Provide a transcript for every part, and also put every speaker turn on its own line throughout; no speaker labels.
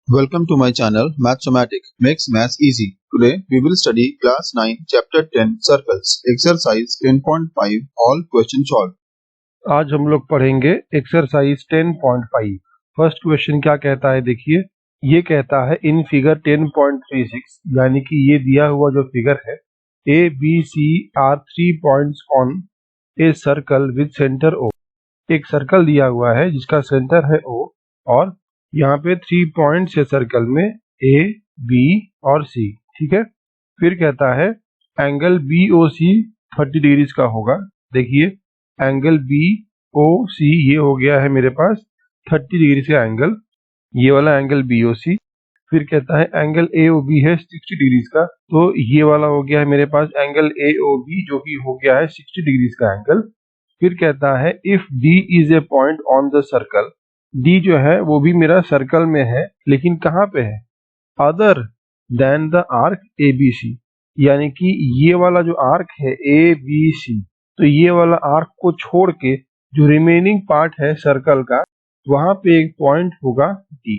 Welcome to my channel Mathematic makes maths easy. Today we will study class 9 chapter 10 circles exercise 10.5 all question solved.
आज हम लोग पढ़ेंगे exercise 10.5। First question क्या कहता है देखिए, ये कहता है इन फिगर 10.36 यानी कि ये दिया हुआ जो फिगर है A B C are 3 points on a circle with centre O. एक सर्कल दिया हुआ है जिसका सेंटर है ओ और यहाँ पे 3 पॉइंट्स है सर्कल में ए बी और सी। ठीक है, फिर कहता है एंगल बी ओ सी 30 डिग्रीज का होगा। देखिए एंगल बी ओ सी ये हो गया है मेरे पास 30 डिग्री का एंगल, ये वाला एंगल बी ओ सी। फिर कहता है एंगल ए ओ बी है 60 डिग्रीज का, तो ये वाला हो गया है मेरे पास एंगल ए ओ बी जो कि हो गया है 60 डिग्रीज का एंगल। फिर कहता है if D is a point on the circle, D जो है वो भी मेरा सर्कल में है लेकिन कहाँ पे है, other than the arc A B C, यानी कि ये वाला जो आर्क है ए बी सी, तो ये वाला आर्क को छोड़ के जो रिमेनिंग पार्ट है सर्कल का वहां पे एक पॉइंट होगा डी।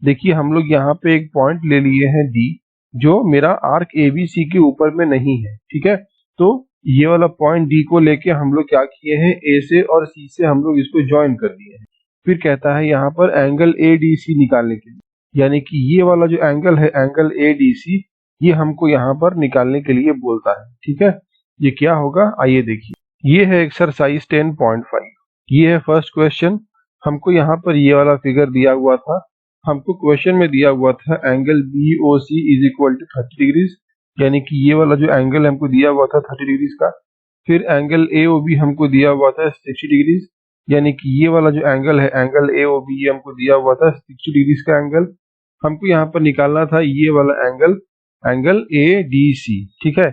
देखिए हम लोग यहाँ पे एक पॉइंट ले लिए हैं डी जो मेरा आर्क ए बी सी के ऊपर में नहीं है। ठीक है, तो ये वाला पॉइंट डी को लेके हम लोग क्या किए हैं, ए से और सी से हम लोग इसको ज्वाइन कर दिए हैं। फिर कहता है यहाँ पर एंगल ए डी सी निकालने के लिए, यानी कि ये वाला जो एंगल है एंगल ए डी सी ये हमको यहाँ पर निकालने के लिए बोलता है। ठीक है, ये क्या होगा आइए देखिए, ये है एक्सरसाइज 10.5। ये है फर्स्ट क्वेश्चन। हमको यहाँ पर ये वाला फिगर दिया हुआ था, हमको क्वेश्चन में दिया हुआ था angle B O C is equal to 30 degrees, यानी कि ये वाला जो एंगल हमको दिया हुआ था 30 डिग्रीज का। फिर एंगल ए ओ बी हमको दिया हुआ था 60 डिग्रीज, यानी कि ये वाला जो एंगल है एंगल ए ओ बी ये हमको दिया हुआ था 60 डिग्रीज का एंगल। हमको यहाँ पर निकालना था ये वाला angle angle A D C. ठीक है,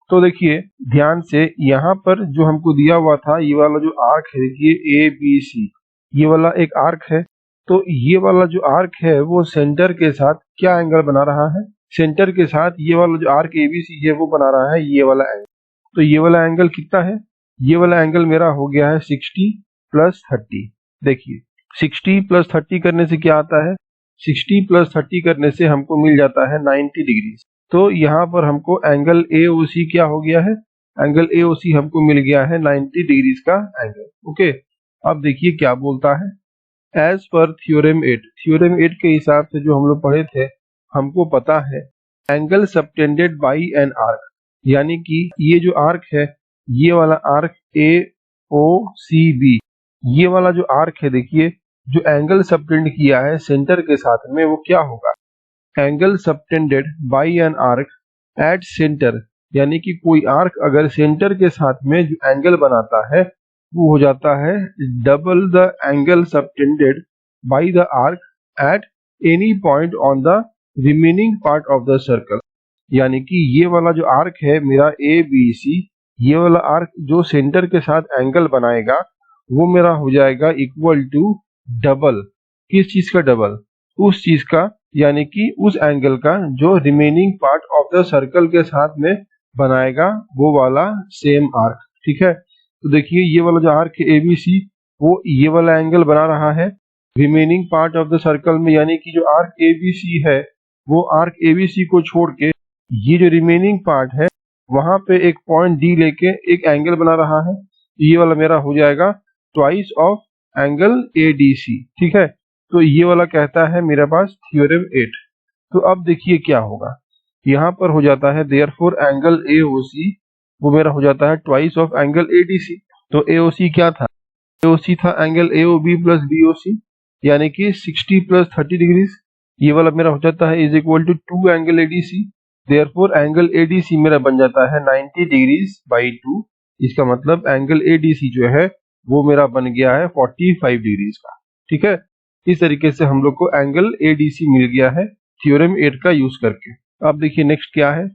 तो देखिए ध्यान से यहाँ पर जो हमको दिया हुआ था ये वाला जो आर्क है, देखिए ए बी सी ये वाला एक आर्क है, तो ये वाला जो आर्क है वो सेंटर के साथ क्या एंगल बना रहा है, सेंटर के साथ ये वाला जो आर्क ए बी सी है वो बना रहा है ये वाला एंगल। तो ये वाला एंगल कितना है, ये वाला एंगल मेरा हो गया है 60 प्लस 30। देखिए 60 प्लस 30 करने से क्या आता है, 60 प्लस 30 करने से हमको मिल जाता है 90 डिग्री। तो यहाँ पर हमको एंगल ए ओ सी क्या हो गया है, एंगल ए ओ सी हमको मिल गया है 90 डिग्रीज का एंगल। ओके, अब देखिए क्या बोलता है, एज पर थ्योरम 8, थ्योरम 8 के हिसाब से जो हम लोग पढ़े थे हमको पता है angle subtended by an arc, यानी कि ये जो आर्क है ये वाला arc A O C B, ये वाला जो आर्क है देखिए जो एंगल सबटेंड किया है सेंटर के साथ में वो क्या होगा, angle subtended by an arc at centre, यानी कि कोई आर्क अगर सेंटर के साथ में जो एंगल बनाता है वो हो जाता है double the angle subtended by the arc at any point on the remaining part of the circle. यानी कि ये वाला जो आर्क है मेरा ए बी सी, ये वाला आर्क जो सेंटर के साथ एंगल बनाएगा वो मेरा हो जाएगा इक्वल टू डबल, किस चीज का डबल, उस चीज का, यानी कि उस एंगल का जो remaining part of the circle के साथ में बनाएगा वो वाला सेम आर्क। ठीक है, तो देखिए ये वाला जो आर्क है ए बी सी वो ये वाला एंगल बना रहा है remaining part of the circle में, यानी कि जो आर्क ए बी सी है वो आर्क ए बी सी को छोड़ के ये जो रिमेनिंग पार्ट है वहां पे एक पॉइंट डी लेके एक एंगल बना रहा है, ये वाला मेरा हो जाएगा twice of angle A D C. ठीक है, तो ये वाला कहता है मेरे पास थ्योरम 8। तो अब देखिए क्या होगा, यहाँ पर हो जाता है देयरफॉर एंगल ए ओ सी वो मेरा हो जाता है twice of angle A D C. तो ए ओ सी क्या था, ए ओ सी था angle A O B plus B O C, यानी कि 60 प्लस 30 डिग्रीज, ये वाला मेरा हो जाता है is equal to 2 angle A D C. Therefore angle A D C मेरा बन जाता है 90 डिग्रीज बाई 2, इसका मतलब एंगल ए डी सी जो है वो मेरा बन गया है 45 डिग्रीज का। ठीक है, इस तरीके से हम लोग को एंगल ए डी सी मिल गया है थ्योरम 8 का यूज करके। अब देखिए नेक्स्ट क्या है,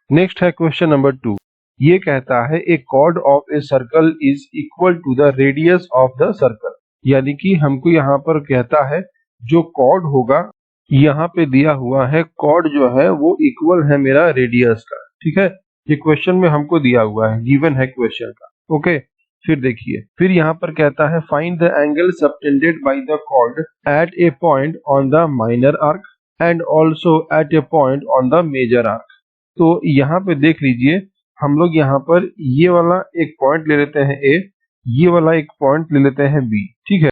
नेक्स्ट है क्वेश्चन नंबर 2। ये कहता है a chord of a circle is equal to the radius of the circle, यानी कि हमको यहाँ पर कहता है जो कॉर्ड होगा यहाँ पे दिया हुआ है, कॉर्ड जो है वो इक्वल है मेरा रेडियस का। ठीक है, ये क्वेश्चन में हमको दिया हुआ है, गिवन है क्वेश्चन का। ओके, फिर देखिए, फिर यहाँ पर कहता है find the angle subtended by the chord at a point on the minor arc, and also at a point on the major arc। तो यहाँ पे देख लीजिए, हम लोग यहाँ पर ये वाला एक पॉइंट ले लेते हैं A, ये वाला एक पॉइंट ले लेते हैं B, ठीक है।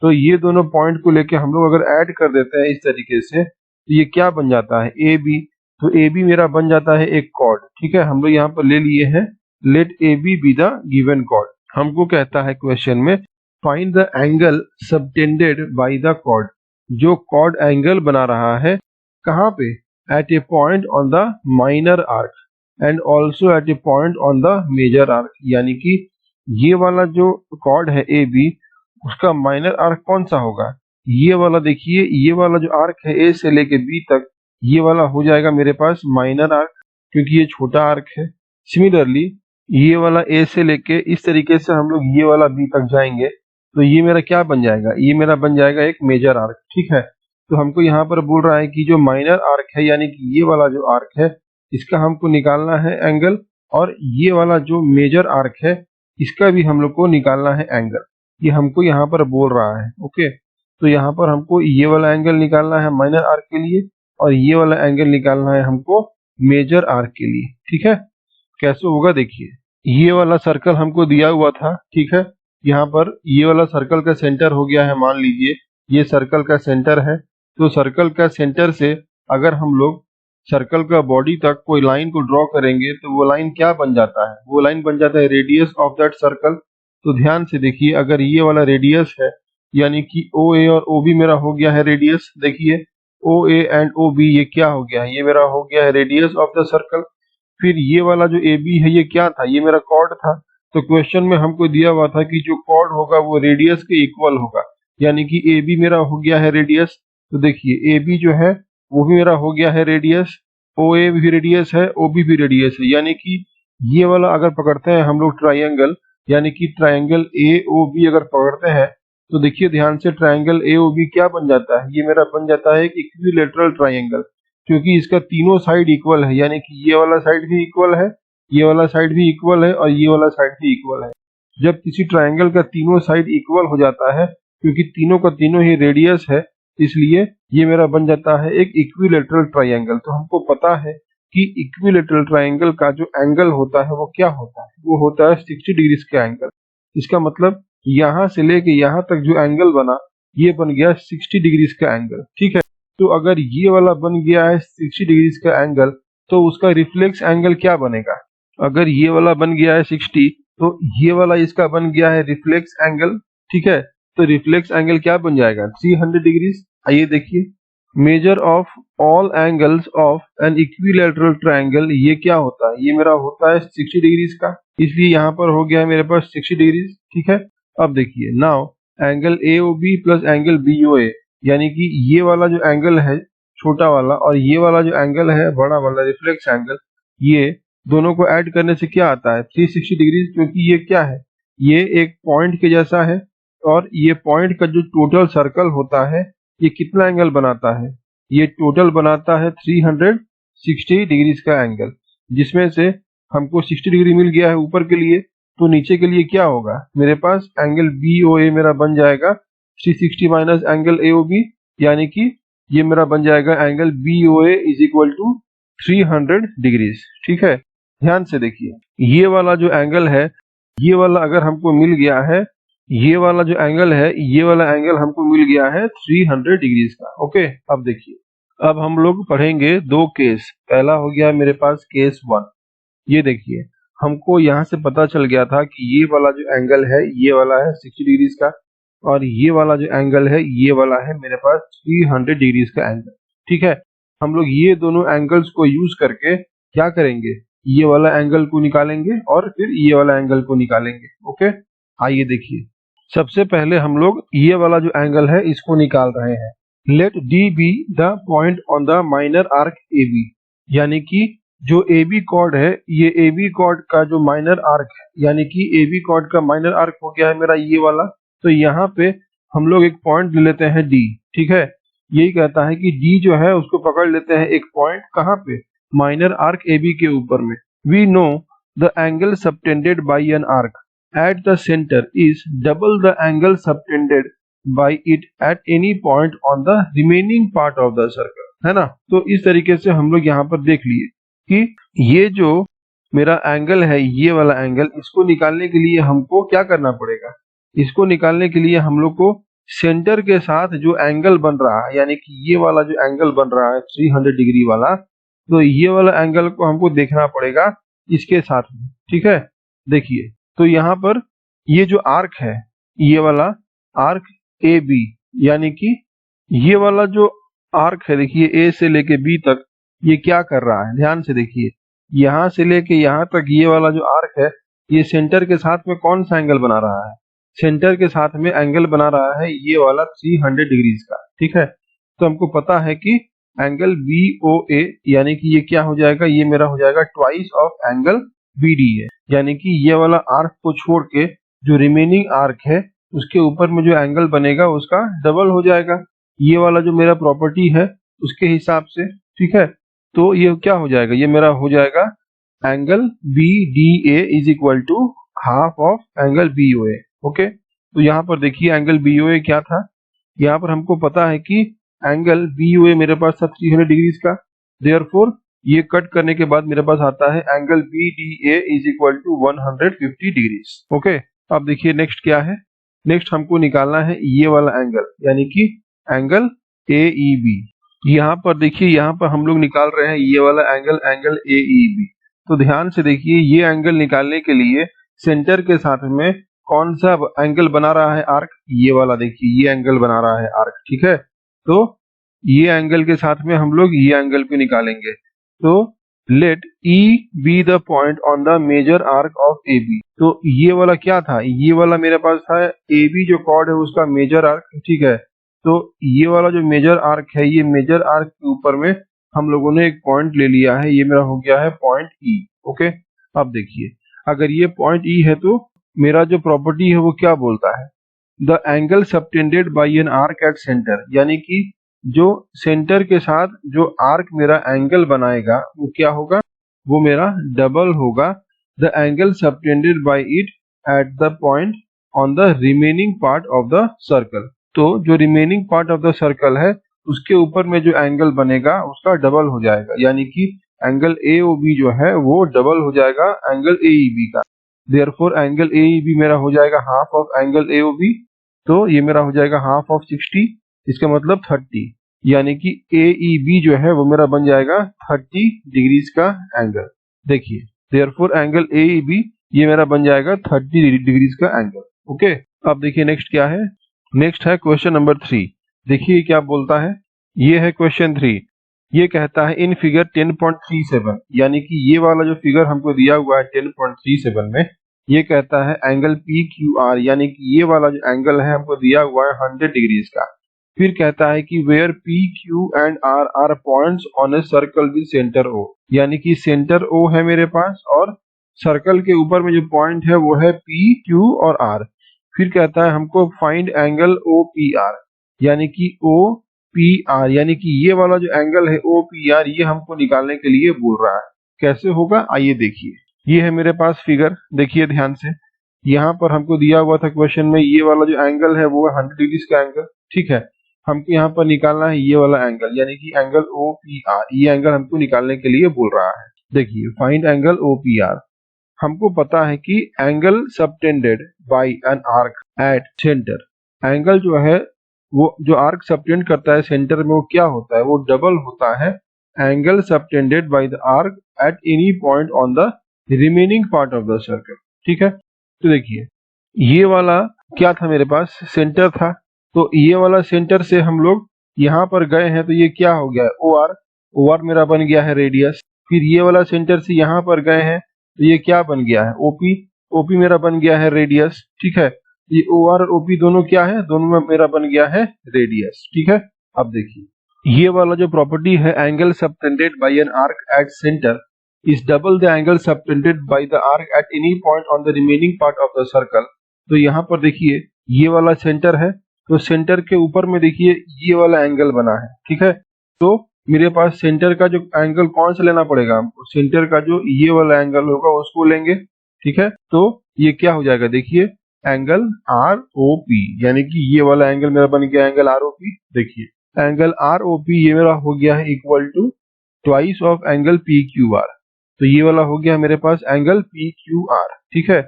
तो ये दोनों पॉइंट को लेके हम लोग अगर ऐड कर देते हैं इस तरीके से, तो ये क्या बन जाता है, AB। तो AB मेरा बन जाता है एक कॉर्ड, ठीक है। हम लोग यहाँ पर ले लिए हैं let AB be the given chord. हमको कहता है क्वेश्चन में find the angle subtended by the chord, जो कॉर्ड एंगल बना रहा है कहाँ पे, at a point on the minor arc and also at a point on the major arc. यानी कि ये वाला जो कॉर्ड है AB, उसका माइनर आर्क कौन सा होगा, ये वाला। देखिए ये वाला जो आर्क है A से लेके B तक, ये वाला हो जाएगा मेरे पास माइनर आर्क, क्योंकि ये छोटा आर्क है। सिमिलरली ये वाला A से लेके इस तरीके से हम लोग ये वाला B तक जाएंगे, तो ये मेरा क्या बन जाएगा, ये मेरा बन जाएगा एक मेजर आर्क, ठीक है। तो हमको यहाँ पर बोल रहा है कि जो माइनर आर्क है, यानी कि ये वाला जो आर्क है, इसका हमको निकालना है एंगल, और ये वाला जो मेजर आर्क है, इसका भी हम लोग को निकालना है एंगल। ये हमको यहाँ पर बोल रहा है, ओके। तो यहाँ पर हमको ये वाला एंगल निकालना है माइनर आर्क के लिए, और ये वाला एंगल निकालना है हमको मेजर आर्क के लिए, ठीक है। कैसे होगा देखिए, ये वाला सर्कल हमको दिया हुआ था, ठीक है। यहाँ पर ये वाला सर्कल का सेंटर हो गया है, मान लीजिए ये सर्कल का सेंटर है। तो सर्कल का सेंटर से अगर हम लोग सर्कल का बॉडी तक कोई लाइन को ड्रॉ करेंगे, तो वो लाइन क्या बन जाता है, वो लाइन बन जाता है रेडियस ऑफ दैट सर्कल। तो ध्यान से देखिए, अगर ये वाला रेडियस है, यानी कि OA और OB मेरा हो गया है रेडियस। देखिए OA एंड OB ये क्या हो गया है, ये मेरा हो गया है रेडियस ऑफ द सर्कल। फिर ये वाला जो AB है, ये क्या था, ये मेरा कॉर्ड था। तो क्वेश्चन में हमको दिया हुआ था कि जो कॉर्ड होगा वो रेडियस के इक्वल होगा, यानी कि AB मेरा हो गया है रेडियस। तो देखिए AB जो है वो भी मेरा हो गया है रेडियस, OA भी रेडियस है, OB भी रेडियस है। यानी कि ये वाला अगर पकड़ते हैं हम लोग ट्राइंगल, यानी कि ट्राइंगल AOB अगर पकड़ते हैं, तो देखिए ध्यान से, ट्राइंगल AOB क्या बन जाता है, ये मेरा बन जाता है एक इक्विलैटरल ट्राइंगल, क्योंकि इसका तीनों साइड इक्वल है। यानी कि ये वाला साइड भी इक्वल है, ये वाला साइड भी इक्वल है, और ये वाला साइड भी इक्वल है। जब किसी ट्राइंगल का तीनों साइड इक्वल हो जाता है, क्योंकि तीनों का तीनों ही रेडियस है, इसलिए ये मेरा बन जाता है एक इक्विलैटरल ट्राइंगल। तो हमको पता है कि इक्विलैटरल ट्राइंगल का जो एंगल होता है वो क्या होता है, वो होता है 60 डिग्री का एंगल। इसका मतलब यहाँ से लेके यहाँ तक जो एंगल बना, ये बन गया 60 डिग्री का एंगल, ठीक है। तो अगर ये वाला बन गया है 60 डिग्री का एंगल, तो उसका रिफ्लेक्स एंगल क्या बनेगा, अगर ये वाला बन गया है 60, तो ये वाला इसका बन गया है रिफ्लेक्स एंगल, ठीक है। तो रिफ्लेक्स एंगल क्या बन जाएगा, 300 डिग्री। आइए देखिए, measure of all angles of an equilateral triangle, ये क्या होता है, ये मेरा होता है 60 डिग्री का, इसलिए यहाँ पर हो गया है मेरे पास 60 डिग्री, ठीक है। अब देखिए, now angle AOB plus angle BOA, यानी कि ये वाला जो एंगल है छोटा वाला, और ये वाला जो एंगल है बड़ा वाला रिफ्लेक्स एंगल, ये दोनों को ऐड करने से क्या आता है, 360 डिग्री। क्योंकि ये क्या है, ये एक पॉइंट के जैसा है, और ये पॉइंट का जो टोटल सर्कल होता है, ये कितना एंगल बनाता है, ये टोटल बनाता है 360 डिग्री का एंगल, जिसमें से हमको 60 डिग्री मिल गया है ऊपर के लिए। तो नीचे के लिए क्या होगा, मेरे पास एंगल BOA मेरा बन जाएगा 360 माइनस एंगल AOB, यानी कि ये मेरा बन जाएगा angle BOA is equal to 300 degree, ठीक है। ध्यान से देखिए, ये वाला जो एंगल है, ये वाला अगर हमको मिल गया है, ये वाला जो एंगल है, ये वाला एंगल हमको मिल गया है 300 डिग्री का, ओके। अब देखिए, अब हम लोग पढ़ेंगे दो केस। पहला हो गया मेरे पास केस 1। ये देखिए, हमको यहाँ से पता चल गया था कि ये वाला जो एंगल है, ये वाला है 60 डिग्री का, और ये वाला जो एंगल है, ये वाला है मेरे पास 300 डिग्री का एंगल, ठीक है। हम लोग ये दोनों एंगल्स को यूज करके क्या करेंगे, ये वाला एंगल को निकालेंगे और फिर ये वाला एंगल को निकालेंगे, ओके। आइए देखिए, सबसे पहले हम लोग ये वाला जो एंगल है इसको निकाल रहे हैं। Let D be the point on the minor arc AB, यानी कि जो AB कॉर्ड है, ये AB कॉर्ड का जो माइनर आर्क है, यानी कि AB कॉर्ड का माइनर आर्क हो गया है मेरा ये वाला। तो यहाँ पे हम लोग एक पॉइंट ले लेते हैं D, ठीक है। यही कहता है कि D जो है उसको पकड़ लेते हैं एक पॉइंट, कहाँ पे, माइनर आर्क AB के ऊपर में। We know the angle subtended by an arc at the center is double the angle subtended by it at any point on the remaining part of the circle। है ना। तो इस तरीके से हम लोग यहाँ पर देख लिए कि ये जो मेरा एंगल है, ये वाला एंगल, इसको निकालने के लिए हमको क्या करना पड़ेगा, इसको निकालने के लिए हम लोग को सेंटर के साथ जो एंगल बन रहा है, यानी कि ये वाला जो एंगल बन रहा है 300 डिग्री वाला, तो ये वाला एंगल को हमको देखना पड़ेगा इसके साथ में, ठीक है। देखिए, तो यहाँ पर ये जो आर्क है, ये वाला आर्क ए बी, यानी कि ये वाला जो आर्क है, देखिए ए से लेके बी तक ये क्या कर रहा है, ध्यान से देखिए, यहाँ से लेके यहाँ तक ये वाला जो आर्क है, ये सेंटर के साथ में कौन सा एंगल बना रहा है, सेंटर के साथ में एंगल बना रहा है ये वाला 300 डिग्रीज का, ठीक है। तो हमको पता है कि एंगल BOA, यानी कि ये क्या हो जाएगा, ये मेरा हो जाएगा ट्वाइस ऑफ एंगल BDA, यानी कि ये वाला आर्क को छोड़ के जो रिमेनिंग आर्क है उसके ऊपर में जो एंगल बनेगा उसका डबल हो जाएगा, ये वाला जो मेरा प्रॉपर्टी है उसके हिसाब से, ठीक है। तो ये क्या हो जाएगा, ये मेरा हो जाएगा angle BDA is equal to half of angle BOA। Okay, तो यहाँ पर देखिए एंगल BOA क्या था, यहाँ पर हमको पता है कि एंगल BOA मेरे पास था 300 डिग्रीज का, देयरफॉर ये कट करने के बाद मेरे पास आता है angle BDA is equal to 150 degrees. Okay, अब देखिए नेक्स्ट क्या है, नेक्स्ट हमको निकालना है ये वाला एंगल, यानी कि एंगल AEB। यहाँ पर देखिए, यहाँ पर हम लोग निकाल रहे हैं ये वाला एंगल, एंगल AEB। तो ध्यान से देखिए, ये एंगल निकालने के लिए सेंटर के साथ में कौन सा एंगल बना रहा है आर्क, ये वाला, देखिए ये एंगल बना रहा है आर्क, ठीक है। तो ये एंगल के साथ में हम लोग ये एंगल को निकालेंगे। तो let E be the point on the major arc of AB। तो ये वाला क्या था, ये वाला मेरे पास था AB जो कॉर्ड है उसका मेजर आर्क, ठीक है। तो ये वाला जो मेजर आर्क है, ये मेजर आर्क के ऊपर में हम लोगों ने एक पॉइंट ले लिया है, ये मेरा हो गया है पॉइंट E। ओके, अब देखिए, अगर ये पॉइंट E है तो मेरा जो प्रॉपर्टी है वो क्या बोलता है, the angle subtended bye an arc at centre, यानी कि जो सेंटर के साथ जो आर्क मेरा एंगल बनाएगा वो क्या होगा, वो मेरा डबल होगा the angle subtended bye it at the point on the remaining part of the circle. तो जो remaining part of the circle है उसके ऊपर में जो एंगल बनेगा उसका डबल हो जाएगा, यानी कि एंगल AOB जो है वो डबल हो जाएगा एंगल AEB का। देयरफॉर एंगल AEB मेरा हो जाएगा हाफ ऑफ एंगल AOB, तो ये मेरा हो जाएगा हाफ ऑफ 60, इसका मतलब 30, यानी कि AEB जो है वो मेरा बन जाएगा 30 डिग्रीज का एंगल। देखिए, देयरफॉर एंगल AEB ये मेरा बन जाएगा 30 डिग्रीज का एंगल। ओके, अब देखिए नेक्स्ट क्या है, नेक्स्ट है क्वेश्चन नंबर 3। देखिए क्या बोलता है, ये है क्वेश्चन 3। ये कहता है इन फिगर 10.37, यानी कि ये वाला जो फिगर हमको दिया हुआ है 10.37 में, ये कहता है एंगल PQR, यानी कि ये वाला जो एंगल है हमको दिया हुआ है 100 डिग्रीज का। फिर कहता है कि where PQ and R are points on a circle with centre O, यानी कि सेंटर O है मेरे पास और सर्कल के ऊपर में जो पॉइंट है वो है PQ और R। फिर कहता है हमको फाइंड एंगल OPR, यानी कि OPR, यानी कि ये वाला जो एंगल है OPR ये हमको निकालने के लिए बोल रहा है। कैसे होगा आइए देखिए, ये है मेरे पास फिगर, देखिए ध्यान से, यहाँ पर हमको दिया हुआ था क्वेश्चन में ये वाला जो एंगल है वो है 100 डिग्रीज का एंगल, ठीक है। हमको यहाँ पर निकालना है ये वाला एंगल, यानी कि एंगल OPR, ये एंगल हमको निकालने के लिए बोल रहा है। देखिए फाइंड एंगल OPR, हमको पता है कि angle subtended bye an arc at centre, angle जो है वो जो आर्क सबटेंड करता है सेंटर में वो क्या होता है, वो डबल होता है angle subtended by the arc at any point on the remaining part of the circle, ठीक है। तो देखिए ये वाला क्या था मेरे पास, सेंटर था, तो ये वाला सेंटर से हम लोग यहाँ पर गए हैं तो ये क्या हो गया है OR, OR मेरा बन गया है रेडियस। फिर ये वाला सेंटर से यहाँ पर गए हैं तो ये क्या बन गया है OP, OP मेरा बन गया है रेडियस, ठीक है। ये OR और OP दोनों क्या है, दोनों में मेरा बन गया है रेडियस, ठीक है। अब देखिए ये वाला जो प्रॉपर्टी है angle subtended bye an arc at centre is double the angle subtended by the arc at any point on the remaining part of the circle. तो यहाँ पर देखिए ये वाला सेंटर है, तो सेंटर के ऊपर में देखिए ये वाला एंगल बना है, ठीक है। तो मेरे पास सेंटर का जो एंगल कौन सा लेना पड़ेगा हमको, सेंटर का जो ये वाला एंगल होगा उसको लेंगे, ठीक है। तो ये क्या हो जाएगा, देखिए एंगल ROP, यानी कि ये वाला एंगल मेरा बन गया एंगल ROP। देखिए एंगल आर ओ पी ये मेरा हो गया है equal to twice of angle P Q R. तो ये वाला हो गया मेरे पास एंगल पी क्यू आर, ठीक है।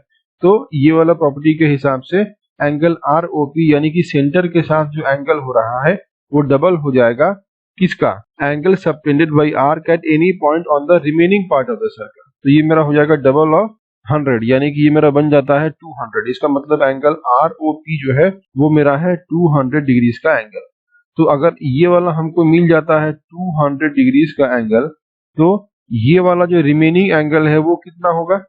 तो ये वाला प्रॉपर्टी के हिसाब से एंगल आर ओ पी यानी कि सेंटर के साथ जो एंगल हो रहा है वो डबल हो जाएगा किसका, angle subtended by arc at any point on the remaining part of the circle. तो ये मेरा हो जाएगा डबल ऑफ 100 यानी कि ये मेरा बन जाता है 200। इसका मतलब एंगल आर ओ पी जो है वो मेरा है 200 डिग्रीज का एंगल। तो अगर ये वाला हमको मिल जाता है 200 डिग्रीज का एंगल, तो ये वाला जो रिमेनिंग एंगल है वो कितना होगा,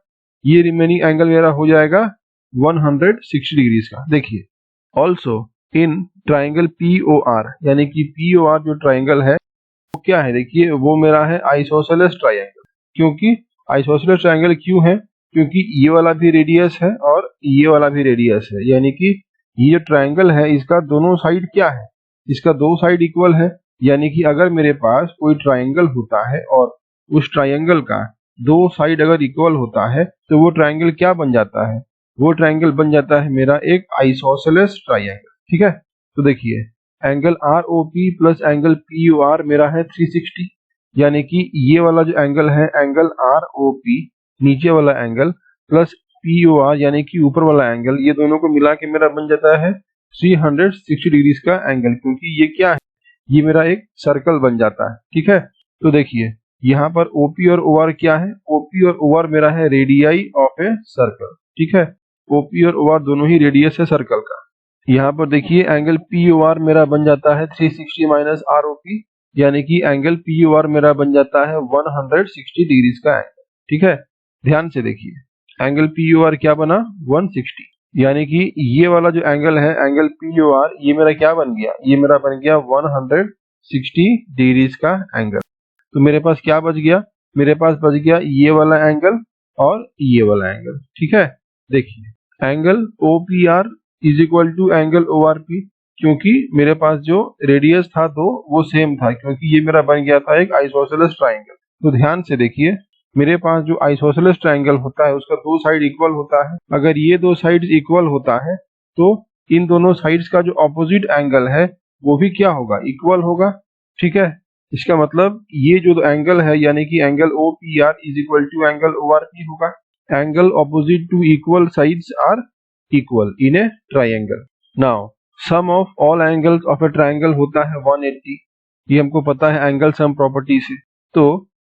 ये रिमेनिंग एंगल मेरा हो जाएगा 160 डिग्रीज का। देखिए also in triangle P O R यानी कि पी ओ आर जो ट्राइंगल है वो क्या है, देखिए वो मेरा है आइसोसेलेस ट्राइंगल। क्योंकि आइसोसेलेस ट्राइंगल क्यों है, क्योंकि ये वाला भी रेडियस है और ये वाला भी रेडियस है, यानी कि ये जो ट्राइंगल है इसका दोनों साइड क्या है, इसका दो साइड इक्वल है। यानी कि अगर मेरे पास कोई ट्राइंगल होता है और उस ट्राइंगल का दो साइड अगर इक्वल होता है तो वो ट्राइंगल क्या बन जाता है, वो ट्राइंगल बन जाता है मेरा एक आइसोसेलेस ट्राइंगल, ठीक है। तो देखिए angle R O P plus angle P U R मेरा है 360, यानी कि ये वाला जो एंगल है एंगल आर ओ पी नीचे वाला angle plus P U R यानी कि ऊपर वाला एंगल, ये दोनों को मिला के मेरा बन जाता है 360 डिग्रीज का एंगल। क्योंकि ये क्या है, ये मेरा एक सर्कल बन जाता है, ठीक है। तो देखिए यहाँ पर ओपी और ओआर क्या है, ओपी और ओआर मेरा है रेडियाई ऑफ ए सर्कल, ठीक है। ओपी और ओआर दोनों ही रेडियस है सर्कल का। यहाँ पर देखिए एंगल पी ओ आर मेरा बन जाता है 360 माइनस आर ओ पी, यानी कि एंगल पी ओ आर मेरा बन जाता है 160 डिग्रीज का एंगल, ठीक है। ध्यान से देखिए एंगल पी ओ आर क्या बना 160, यानी कि ये वाला जो एंगल है एंगल पी ओ आर ये मेरा क्या बन गया, ये मेरा बन गया 160 डिग्रीज का एंगल। तो मेरे पास क्या बच गया, मेरे पास बच गया ये वाला एंगल और ये वाला एंगल, ठीक है। देखिए angle O P R is equal to angle O R P, क्योंकि मेरे पास जो रेडियस था तो वो सेम था, क्योंकि ये मेरा बन गया था एक आइसोसेलेस ट्राइंगल। तो ध्यान से देखिए मेरे पास जो आइसोसेलेस ट्राइंगल होता है उसका दो साइड इक्वल होता है। अगर ये दो साइड्स इक्वल होता है तो इन दोनों साइड्स का जो ऑपोजिट एंगल है वो भी क्या होगा, इक्वल होगा, ठीक है। इसका मतलब ये जो एंगल है यानी कि angle O P R is equal to angle O R P होगा। Angle opposite to equal sides are equal in a triangle. Now sum of all angles of a triangle होता है 180, ये हमको पता है एंगल सम प्रॉपर्टी से। तो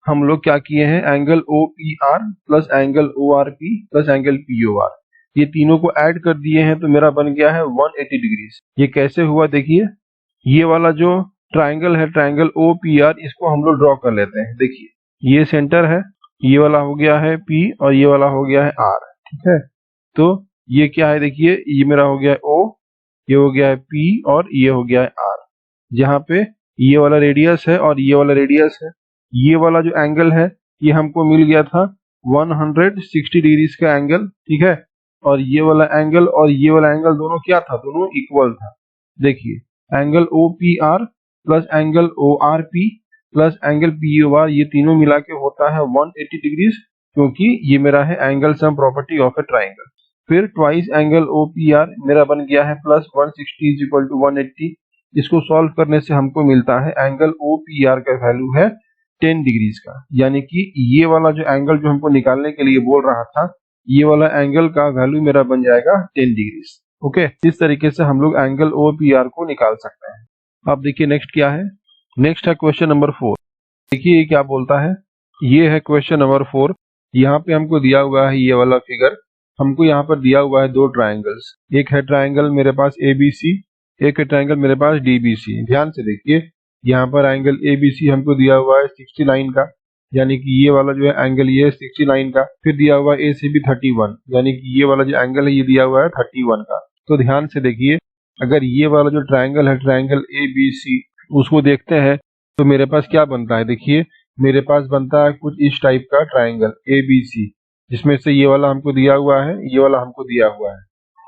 हम लोग क्या किए हैं, angle O P R plus angle O R P plus angle P O R ये तीनों को ऐड कर दिए हैं तो मेरा बन गया है 180 डिग्रीज। ये कैसे हुआ, देखिए ये वाला जो ट्राइंगल है ट्राइंगल ओ पी आर इसको हम लोग ड्रॉ कर लेते हैं। देखिए ये सेंटर है, ये वाला हो गया है P और ये वाला हो गया है R, ठीक है। तो ये क्या है, देखिए ये मेरा हो गया है O, ये हो गया है P और ये हो गया है R, जहाँ पे ये वाला रेडियस है और ये वाला रेडियस है। ये वाला जो एंगल है ये हमको मिल गया था 160 डिग्रीज का एंगल, ठीक है। और ये वाला एंगल और ये वाला एंगल दोनों क्या था, दोनों इक्वल था। देखिए angle O P R plus angle O R P plus angle P O R ये तीनों मिला के होता है 180 डिग्रीज, क्योंकि ये मेरा है angle sum property of a triangle. फिर twice angle O P R मेरा बन गया है प्लस 160 इज इक्वल टू 180। इसको सॉल्व करने से हमको मिलता है एंगल ओ पी आर का वैल्यू है 10 डिग्रीज का, यानी कि ये वाला जो एंगल जो हमको निकालने के लिए बोल रहा था ये वाला एंगल का वैल्यू मेरा बन जाएगा 10 डिग्रीज। ओके, इस तरीके से हम लोग एंगल ओ पी आर को निकाल सकते हैं। अब देखिए नेक्स्ट क्या है, नेक्स्ट है क्वेश्चन नंबर 4। देखिए ये क्या बोलता है, ये है क्वेश्चन नंबर 4। यहाँ पे हमको दिया हुआ है ये वाला फिगर, हमको यहाँ पर दिया हुआ है दो ट्राइंगल्स, एक है ट्राइंगल मेरे पास ABC, एक है ट्राइंगल मेरे पास DBC। ध्यान से देखिए यहाँ पर एंगल ABC हमको दिया हुआ है 69 का, यानी कि ये वाला जो है एंगल ये 69 का। फिर दिया हुआ है ACB 31, यानी कि ये वाला जो एंगल है ये दिया हुआ है 31 का। तो ध्यान से देखिए अगर ये वाला जो ट्राइंगल है ट्राइंगल ABC उसको देखते हैं तो मेरे पास क्या बनता है, देखिए मेरे पास बनता है कुछ इस टाइप का ट्राइंगल ABC, जिसमें से ये वाला हमको दिया हुआ है, ये वाला हमको दिया हुआ है,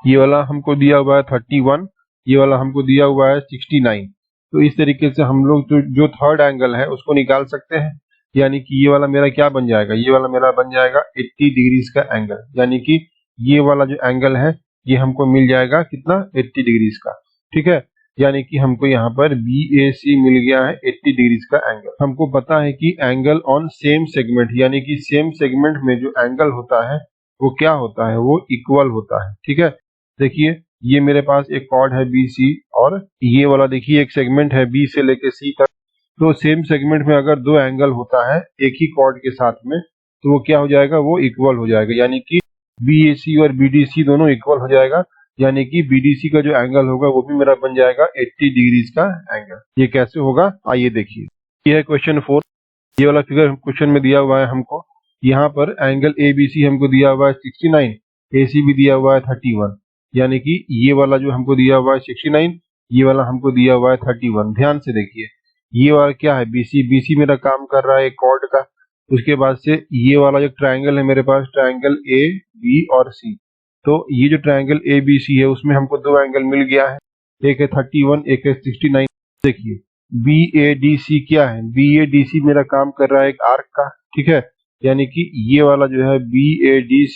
ये वाला हमको दिया हुआ है 31, ये वाला हमको दिया हुआ है 69। तो इस तरीके से हम लोग जो थर्ड एंगल है उसको निकाल सकते हैं, यानी कि ये वाला मेरा क्या बन जाएगा, ये वाला मेरा बन जाएगा 80 डिग्रीज का एंगल, यानी कि ये वाला जो एंगल है ये हमको मिल जाएगा कितना 80 डिग्रीज का, ठीक है। यानी कि हमको यहाँ पर BAC मिल गया है 80 डिग्रीज का एंगल। हमको पता है कि एंगल ऑन सेम सेगमेंट, यानी कि सेम सेगमेंट में जो एंगल होता है वो क्या होता है, वो इक्वल होता है। ठीक है, देखिए ये मेरे पास एक कॉर्ड है BC और ये वाला देखिए एक सेगमेंट है B से लेके C तक। तो सेम सेगमेंट में अगर दो एंगल होता है एक ही कॉर्ड के साथ में तो वो क्या हो जाएगा, वो इक्वल हो जाएगा, यानी कि BAC और BDC दोनों इक्वल हो जाएगा, यानी कि BDC का जो एंगल होगा वो भी मेरा बन जाएगा 80 डिग्रीज का एंगल। ये कैसे होगा आइए देखिए। ये है क्वेश्चन 4। ये वाला फिगर क्वेश्चन में दिया हुआ है हमको। यहाँ पर एंगल ABC हमको दिया हुआ है 69, AC भी दिया हुआ है 31, यानी कि ये वाला जो हमको दिया हुआ है 69, ये वाला हमको दिया हुआ है 31। ध्यान से देखिए ये वाला क्या है, BC मेरा काम कर रहा है एक कॉर्ड का। उसके बाद से ये वाला जो ट्रायंगल है मेरे पास, ट्रायंगल AB और C। तो ये जो ट्रायंगल ABC है उसमें हमको दो एंगल मिल गया है, एक है 31, एक है 69। देखिए BADC क्या है, BADC मेरा काम कर रहा है एक आर्क का। ठीक है, यानी कि ये वाला जो है BADC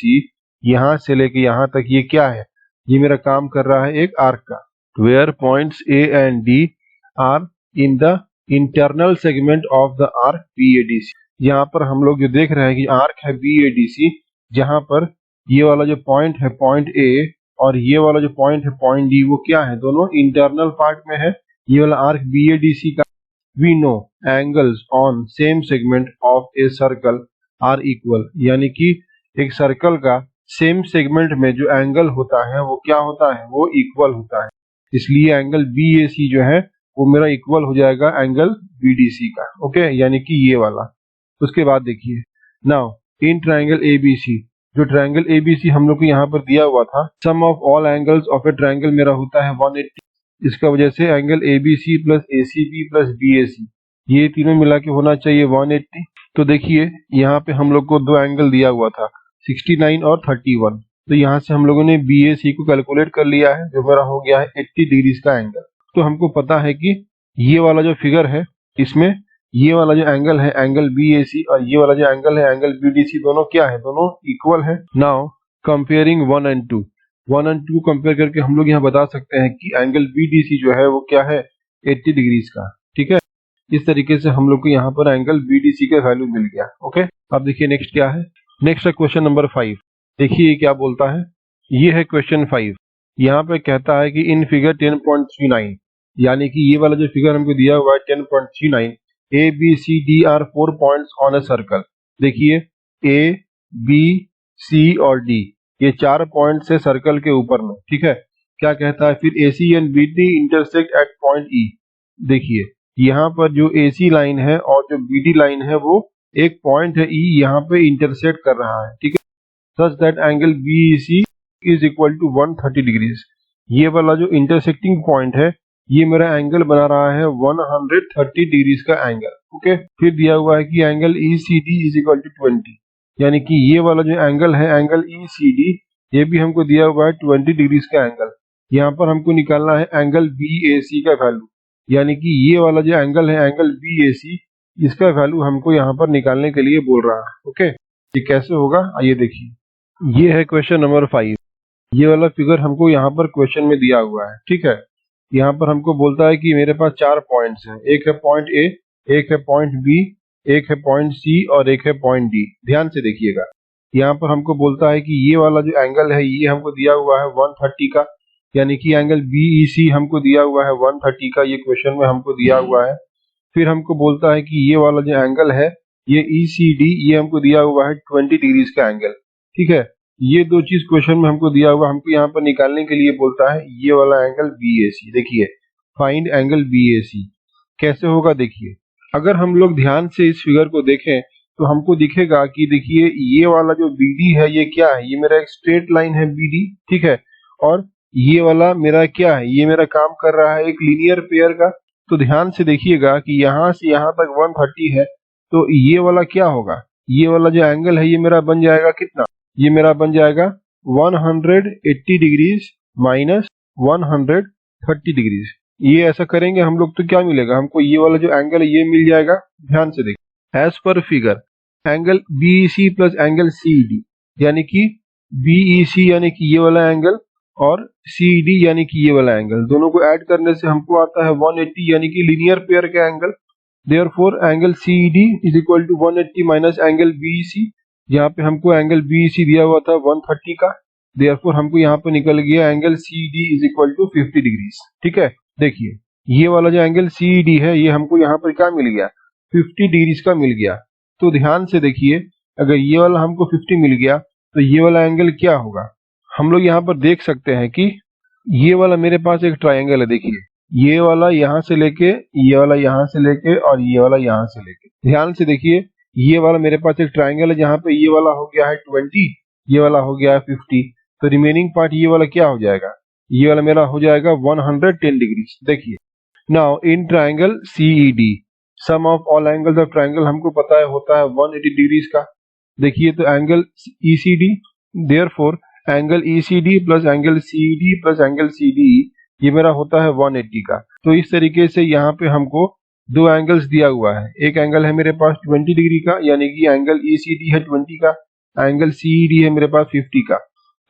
यहाँ से लेके यहाँ तक ये क्या है, ये मेरा काम कर रहा है एक आर्क का। Where points A and D are in the internal segment of the arc BADC। यहाँ पर हम लोग जो देख रहे हैं कि आर्क है BADC, जहाँ पर ये वाला जो पॉइंट है पॉइंट A और ये वाला जो पॉइंट है पॉइंट D, वो क्या है, दोनों इंटरनल पार्ट में है ये वाला आर्क BADC का। We know angles on same segment of a circle are equal, यानी कि एक सर्कल का सेम सेगमेंट में जो एंगल होता है वो क्या होता है, वो इक्वल होता है। इसलिए एंगल BAC जो है वो मेरा इक्वल हो जाएगा एंगल BDC का। ओके, यानी कि ये वाला। उसके बाद देखिए नाउ इन ट्रायंगल ABC, जो ट्रायंगल ABC हम लोग को यहाँ पर दिया हुआ था, sum of all angles of a triangle मेरा होता है 180। इसका वजह से angle ABC plus ACB plus BAC ये तीनों मिला के होना चाहिए 180। तो देखिए यहाँ पे हम लोग को दो एंगल दिया हुआ था 69 और 31। तो यहाँ से हम लोगों ने BAC को कैलकुलेट कर लिया है, जो मेरा हो गया है 80 डिग्रीज का एंगल। तो हमको पता है कि ये वाला जो फिगर है इसमें ये वाला जो एंगल है एंगल BAC और ये वाला जो एंगल है एंगल BDC दोनों क्या है, दोनों इक्वल है। नाउ कंपेयरिंग 1 एंड 2 कंपेयर करके हम लोग यहाँ बता सकते हैं कि एंगल BDC जो है वो क्या है, 80 डिग्रीज का। ठीक है, इस तरीके से हम लोग को यहाँ पर एंगल BDC का वैल्यू मिल गया। ओके, अब देखिए नेक्स्ट क्या है। नेक्स्ट है क्वेश्चन नंबर 5। देखिए ये क्या बोलता है, ये है क्वेश्चन 5। यहाँ पे कहता है कि इन फिगर 10.39, यानी कि ये वाला जो फिगर हमको दिया हुआ है 10.39, ABCD are 4 points on a circle. देखिए ABC और D ये 4 पॉइंट्स है सर्कल के ऊपर में। ठीक है, क्या कहता है फिर AC and BD intersect at point E। देखिए यहाँ पर जो AC लाइन है और जो BD लाइन है वो एक पॉइंट है E यहाँ पे इंटरसेक्ट कर रहा है। ठीक है, such that angle BEC is equal to 130 degrees. ये वाला जो इंटरसेक्टिंग पॉइंट है ये मेरा एंगल बना रहा है 130 डिग्रीज का एंगल। ओके, फिर दिया हुआ है कि angle ECD is equal to 20, यानी कि ये वाला जो एंगल है एंगल ECD ये भी हमको दिया हुआ है 20 डिग्रीज का एंगल। यहाँ पर हमको निकालना है एंगल BAC का वैल्यू, यानी कि ये वाला जो एंगल है एंगल BAC इसका वैल्यू हमको यहाँ पर निकालने के लिए बोल रहा है। ओके, ये कैसे होगा आइए देखिए। ये है क्वेश्चन नंबर 5। ये वाला फिगर हमको यहाँ पर क्वेश्चन में दिया हुआ है। ठीक है, यहाँ पर हमको बोलता है कि मेरे पास 4 पॉइंट्स हैं, एक है पॉइंट A, एक है पॉइंट B, एक है पॉइंट C और एक है पॉइंट D। ध्यान से देखिएगा, यहाँ पर हमको बोलता है कि ये वाला जो एंगल है ये हमको दिया हुआ है 130 का, यानी कि एंगल BEC हमको दिया हुआ है 130 का, ये क्वेश्चन में हमको दिया हुआ है। फिर हमको बोलता है कि ये वाला जो एंगल है ये ECD ये हमको दिया हुआ है 20 डिग्रीज का एंगल। ठीक है, ये दो चीज क्वेश्चन में हमको दिया हुआ, हमको यहाँ पर निकालने के लिए बोलता है ये वाला एंगल BAC। देखिए फाइंड एंगल BAC कैसे होगा। देखिए अगर हम लोग ध्यान से इस फिगर को देखें तो हमको दिखेगा कि देखिए ये वाला जो BD है ये क्या है, ये मेरा एक स्ट्रेट लाइन है BD। ठीक है, और ये वाला मेरा क्या है, ये मेरा काम कर रहा है एक लीनियर पेयर का। तो ध्यान से देखिएगा कि यहाँ से यहाँ तक 130 है, तो ये वाला क्या होगा, ये वाला जो एंगल है ये मेरा बन जाएगा कितना, ये मेरा बन जाएगा 180 डिग्रीज माइनस 130 डिग्रीज। ये ऐसा करेंगे हम लोग तो क्या मिलेगा हमको, ये वाला जो एंगल है ये मिल जाएगा। ध्यान से देखिए as per figure angle BEC plus angle CD, यानी कि BEC यानी कि ये वाला एंगल और CD यानी कि ये वाला एंगल, दोनों को ऐड करने से हमको आता है 180 यानी कि लीनियर पेयर का angle. Therefore angle CED is equal to 180 minus angle BEC, यहाँ पे हमको एंगल BEC दिया हुआ था 130 का। देयरफॉर हमको यहाँ पे निकल गया angle CD is equal to 50 degrees. ठीक है, देखिए ये वाला जो एंगल CED है ये हमको यहाँ पर क्या मिल गया, 50 डिग्रीज का मिल गया। तो ध्यान से देखिए, अगर ये वाला हमको 50 मिल गया तो ये वाला एंगल क्या होगा। हम लोग यहाँ पर देख सकते हैं कि ये वाला मेरे पास एक ट्रायंगल है, देखिए ये वाला यहाँ से लेके, ये वाला यहाँ से लेके और ये वाला यहाँ से लेके। ध्यान से देखिए, ये वाला मेरे पास एक ट्रायंगल है जहाँ पे ये वाला हो गया है 20, ये वाला हो गया है 50, तो रिमेनिंग पार्ट ये वाला क्या हो जाएगा, ये वाला मेरा हो जाएगा 110 डिग्रीज। देखिए now in triangle CED sum of all angles of triangle हमको पता है होता है 180 डिग्रीज का। देखिए तो angle ECD, therefore angle ECD plus angle CED plus angle CDE ये मेरा होता है 180 का। तो इस तरीके से यहाँ पे हमको दो एंगल्स दिया हुआ है, एक एंगल है मेरे पास 20 डिग्री का यानी कि एंगल ECD है 20 का, एंगल CED है मेरे पास 50 का।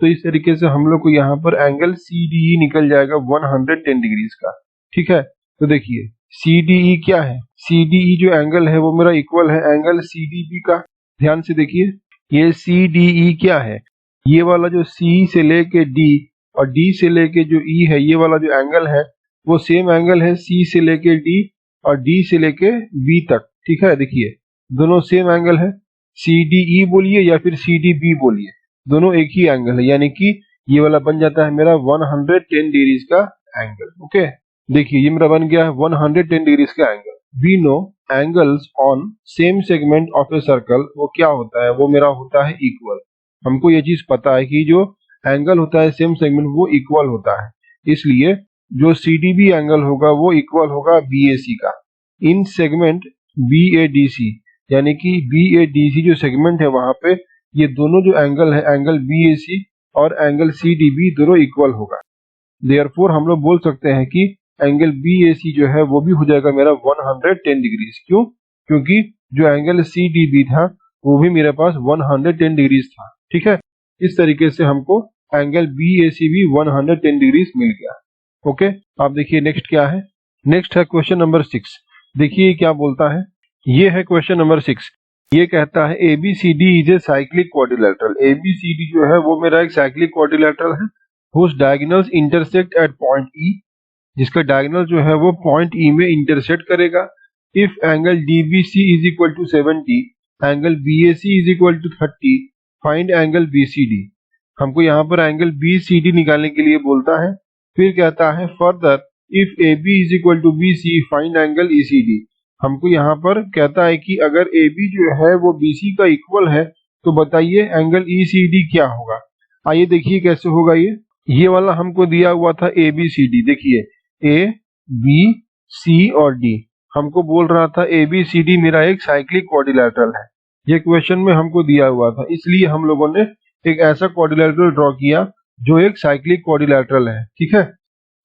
तो इस तरीके से हम लोग को यहाँ पर एंगल CDE निकल जाएगा 110 डिग्रीज का। ठीक है, तो देखिए CDE क्या है, CDE जो एंगल है वो मेरा इक्वल है एंगल CDB का। ध्यान से देखिए ये CDE क्या है, ये वाला जो C से लेके D और D से लेके जो E है ये वाला जो एंगल है वो सेम एंगल है C से लेके D और D से लेके B तक। ठीक है, देखिए दोनों सेम एंगल है, CDE बोलिए या फिर CDB बोलिए, दोनों एक ही एंगल है, यानी कि ये वाला बन जाता है मेरा 110 डिग्रीज का एंगल। ओके, देखिए ये मेरा बन गया है 110 डिग्रीज का angle. We know angles on same segment of a circle वो क्या होता है, वो मेरा होता है इक्वल। हमको ये चीज पता है कि जो एंगल होता है सेम सेगमेंट वो इक्वल होता है, इसलिए जो CDB एंगल होगा वो इक्वल होगा BAC का। इन सेगमेंट BADC यानी कि BADC जो सेगमेंट है वहां पे ये दोनों जो एंगल है एंगल BAC और एंगल CDB दोनों इक्वल होगा। देयरफॉर हम लोग बोल सकते हैं कि एंगल BAC जो है वो भी हो जाएगा मेरा 110 डिग्रीज। क्यों, क्योंकि जो एंगल CDB था वो भी मेरे पास 110 डिग्रीज था। ठीक है, इस तरीके से हमको एंगल BAC भी 110 डिग्रीज मिल गया। ओके, आप देखिए नेक्स्ट क्या है, नेक्स्ट है क्वेश्चन नंबर 6। देखिए क्या बोलता है, ये है क्वेश्चन नंबर 6। ये कहता है ABCD is a cyclic quadrilateral. ABCD जो है वो मेरा एक साइक्लिक क्वाड्रिलेटरल है whose diagonals intersect at point E, जिसका डायगोनल जो है वो पॉइंट E में इंटरसेक्ट करेगा। If angle DBC is equal to 70, angle BAC is equal to 30, find angle BCD। हमको यहाँ पर एंगल BCD निकालने के लिए बोलता है। फिर कहता है further if AB is equal to BC find angle ECD। हमको यहाँ पर कहता है कि अगर AB जो है वो BC का इक्वल है तो बताइए एंगल ECD क्या होगा। आइए देखिए कैसे होगा। ये वाला हमको दिया हुआ था ABCD, देखिए A B C और D, हमको बोल रहा था ABCD मेरा एक साइक्लिक क्वाड्रिलेटरल है। ये क्वेश्चन में हमको दिया हुआ था, इसलिए हम लोगों ने एक ऐसा क्वाड्रिलेटरल ड्रॉ किया जो एक साइक्लिक क्वाड्रिलेटरल है। ठीक है,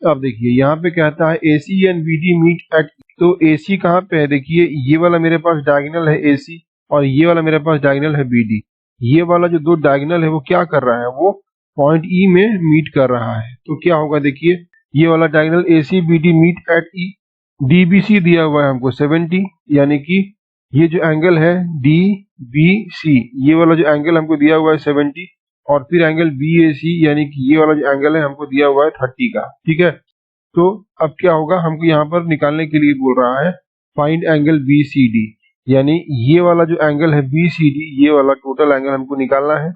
अब देखिए यहाँ पे कहता है AC and BD meet at, तो AC कहाँ पे है, देखिए ये वाला मेरे पास डायगोनल है AC और ये वाला मेरे पास डायगोनल है BD। ये वाला जो दो डायगोनल है वो क्या कर रहा है, वो पॉइंट E में मीट कर रहा है। तो क्या होगा, देखिए ये वाला diagonal AC BD meet at E। DBC दिया हुआ है हमको 70, यानी कि ये जो एंगल है DBC, ये वाला जो एंगल हमको दिया हुआ है 70, और फिर एंगल BAC यानी कि ये वाला जो एंगल है हमको दिया हुआ है 30 का। ठीक है, तो अब क्या होगा, हमको यहाँ पर निकालने के लिए बोल रहा है फाइंड एंगल BCD, यानी ये वाला जो एंगल है BCD, ये वाला टोटल एंगल हमको निकालना है।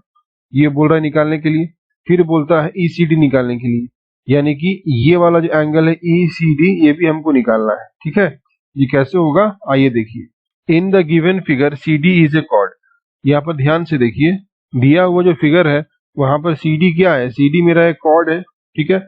ये बोल रहा है निकालने के लिए, फिर बोलता है ECD निकालने के लिए, यानी कि ये वाला जो एंगल है ECD ये भी हमको निकालना है। ठीक है, ये कैसे होगा आइए देखिए। In the given figure CD is a chord. यहाँ पर ध्यान से देखिए, दिया हुआ जो फिगर है वहां पर CD क्या है, CD मेरा एक कॉर्ड है। ठीक है,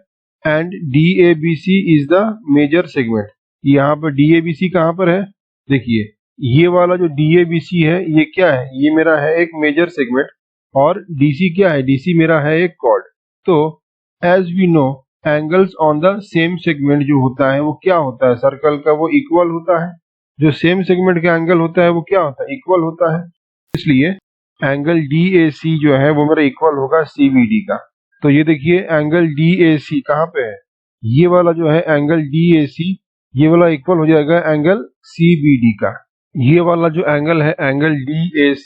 and DABC is the major segment. यहाँ पर DABC कहाँ पर है, देखिए ये वाला जो DABC है ये क्या है, ये मेरा है एक मेजर सेगमेंट, और DC क्या है, DC मेरा है एक कॉर्ड। तो as we know angles on the same segment जो होता है वो क्या होता है, सर्कल का वो इक्वल होता है। जो सेम सेगमेंट का एंगल होता है वो क्या होता है, इक्वल होता है। इसलिए एंगल DAC जो है वो मेरा इक्वल होगा CBD का। तो ये देखिए एंगल DAC कहाँ पे है, ये वाला जो है एंगल DAC, ये वाला इक्वल हो जाएगा एंगल CBD का। ये वाला जो एंगल है एंगल DAC,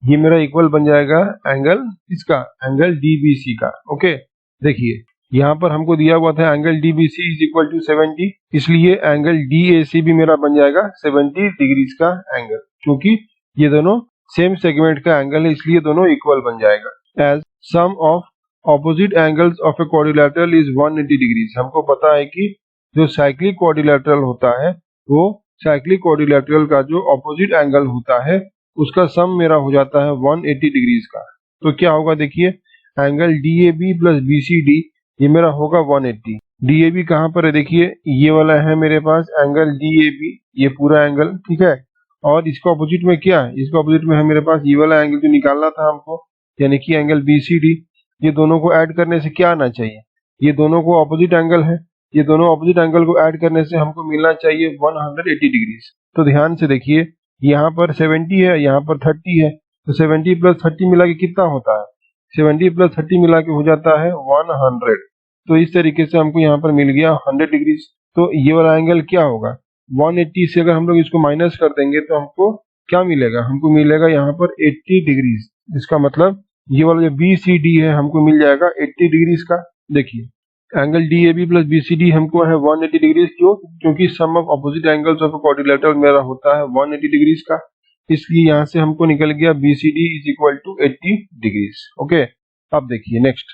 ये मेरा इक्वल बन जाएगा एंगल इसका, एंगल DBC का। ओके, देखिए यहाँ पर हमको दिया हुआ था angle DBC is equal to 70, इसलिए एंगल DAC भी मेरा बन जाएगा 70 डिग्रीज का एंगल, क्योंकि ये दोनों सेम सेगमेंट का एंगल है, इसलिए दोनों इक्वल बन जाएगा। As sum of opposite angles of a quadrilateral is 180 degrees. हमको पता है कि जो साइक्लिक क्वाड्रिलैटरल होता है वो साइक्लिक क्वाड्रिलैटरल का जो ऑपोजिट एंगल होता है उसका सम मेरा हो जाता है 180 डिग्रीज का। तो क्या होगा देखिए, एंगल DAB प्लस BCD ये मेरा होगा 180। DAB कहाँ पर है देखिए, ये वाला है मेरे पास एंगल DAB, ये पूरा एंगल, ठीक है। और इसका ऑपोजिट में क्या है, इसका ऑपोजिट में है मेरे पास ये वाला एंगल जो निकालना था हमको, यानी कि एंगल BCD। ये दोनों को ऐड करने से क्या आना चाहिए, ये दोनों को ऑपोजिट एंगल है, ये दोनों ऑपोजिट एंगल को ऐड करने से हमको मिलना चाहिए 180 डिग्रीज। तो ध्यान से देखिए, यहाँ पर 70 है, यहाँ पर 30 है, तो 70 प्लस 30 मिला के कितना होता है, 70 प्लस 30 मिला के हो जाता है 100। तो इस तरीके से हमको यहाँ पर मिल गया 100 डिग्रीज। तो ये वाला एंगल क्या होगा, 180 से अगर हम लोग इसको माइनस कर देंगे तो हमको क्या मिलेगा, हमको मिलेगा यहाँ पर 80 डिग्रीज। इसका मतलब ये वाला जो BCD है हमको मिल जाएगा 80 डिग्रीज का। देखिए एंगल DAB प्लस BCD हमको है 180 डिग्रीज, क्यों, क्योंकि sum of opposite angles of quadrilateral मेरा होता है 180 डिग्रीज का, इसलिए यहाँ से हमको निकल गया BCD is equal to 80 degrees. Okay, अब देखिए नेक्स्ट,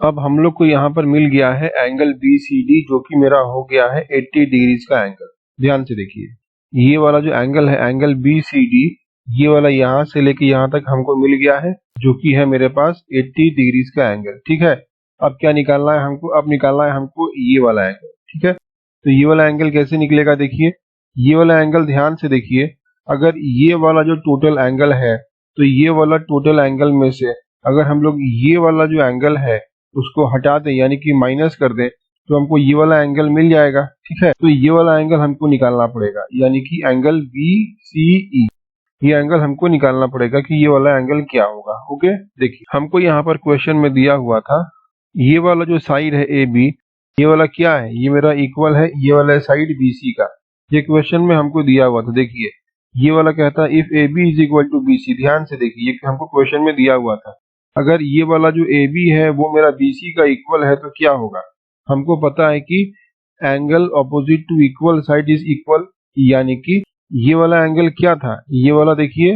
अब हम लोग को यहाँ पर मिल गया है एंगल BCD जो कि मेरा हो गया है 80 डिग्रीज का एंगल। ध्यान से देखिए, ये वाला जो एंगल है एंगल BCD, ये वाला यहाँ से लेके यहाँ तक हमको मिल गया है जो कि है मेरे पास 80 डिग्रीज का एंगल, ठीक है। अब क्या निकालना है हमको, अब निकालना है हमको ये वाला एंगल, ठीक है। तो ये वाला एंगल कैसे निकलेगा देखिए, ये वाला एंगल ध्यान से देखिए, अगर ये वाला जो टोटल एंगल है तो ये वाला टोटल एंगल में से अगर हम लोग ये वाला जो एंगल है उसको हटा दें यानी कि माइनस कर दें तो हमको ये वाला एंगल मिल जाएगा, ठीक है। तो ये वाला एंगल हमको निकालना पड़ेगा, यानी कि एंगल BCE, ये एंगल हमको निकालना पड़ेगा कि ये वाला एंगल क्या होगा। ओके, देखिए हमको यहाँ पर क्वेश्चन में दिया हुआ था ये वाला जो साइड है AB, ये वाला क्या है, ये मेरा इक्वल है ये वाला साइड BC का, ये क्वेश्चन में हमको दिया हुआ था। देखिए ये वाला कहता है if AB is equal to BC। ध्यान से देखिए, ये हमको क्वेश्चन में दिया हुआ था, अगर ये वाला जो AB है वो मेरा BC का इक्वल है तो क्या होगा, हमको पता है कि angle opposite to equal side is equal, यानी कि ये वाला एंगल क्या था, ये वाला देखिए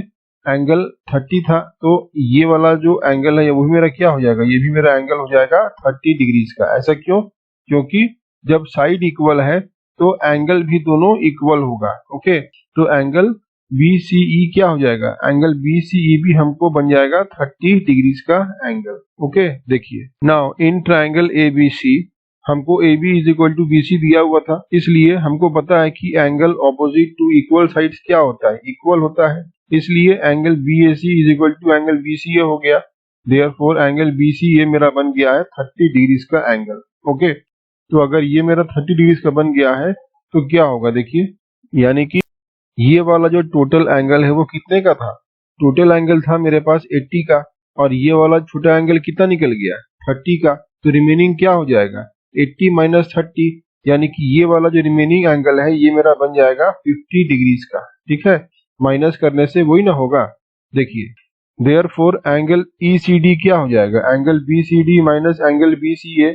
एंगल 30 था, तो ये वाला जो एंगल है वो भी मेरा क्या हो जाएगा, ये भी मेरा एंगल हो जाएगा 30 डिग्रीज का। ऐसा क्यों, क्योंकि जब साइड इक्वल है तो एंगल भी दोनों इक्वल होगा। ओके, तो एंगल BCE क्या हो जाएगा, एंगल BCE भी हमको बन जाएगा 30 डिग्रीज का एंगल। ओके, देखिए नाउ इन ट्राइंगल ABC हमको AB is equal to BC दिया हुआ था, इसलिए हमको पता है कि angle opposite to equal sides क्या होता है, इक्वल होता है, इसलिए angle BAC is equal to angle BCA हो गया। देयरफॉर एंगल BCA मेरा बन गया है 30 डिग्रीज का एंगल। ओके, तो अगर ये मेरा 30 डिग्रीज का बन गया है तो क्या होगा देखिए, यानी कि ये वाला जो टोटल एंगल है वो कितने का था, टोटल एंगल था मेरे पास 80 का, और ये वाला छोटा एंगल कितना निकल गया 30 का, तो रिमेनिंग क्या हो जाएगा 80 माइनस 30, यानी कि ये वाला जो रिमेनिंग एंगल है ये मेरा बन जाएगा 50 डिग्रीज का, ठीक है। माइनस करने से वही ना होगा, देखिए देयरफॉर एंगल ECD क्या हो जाएगा, angle BCD minus angle BCA,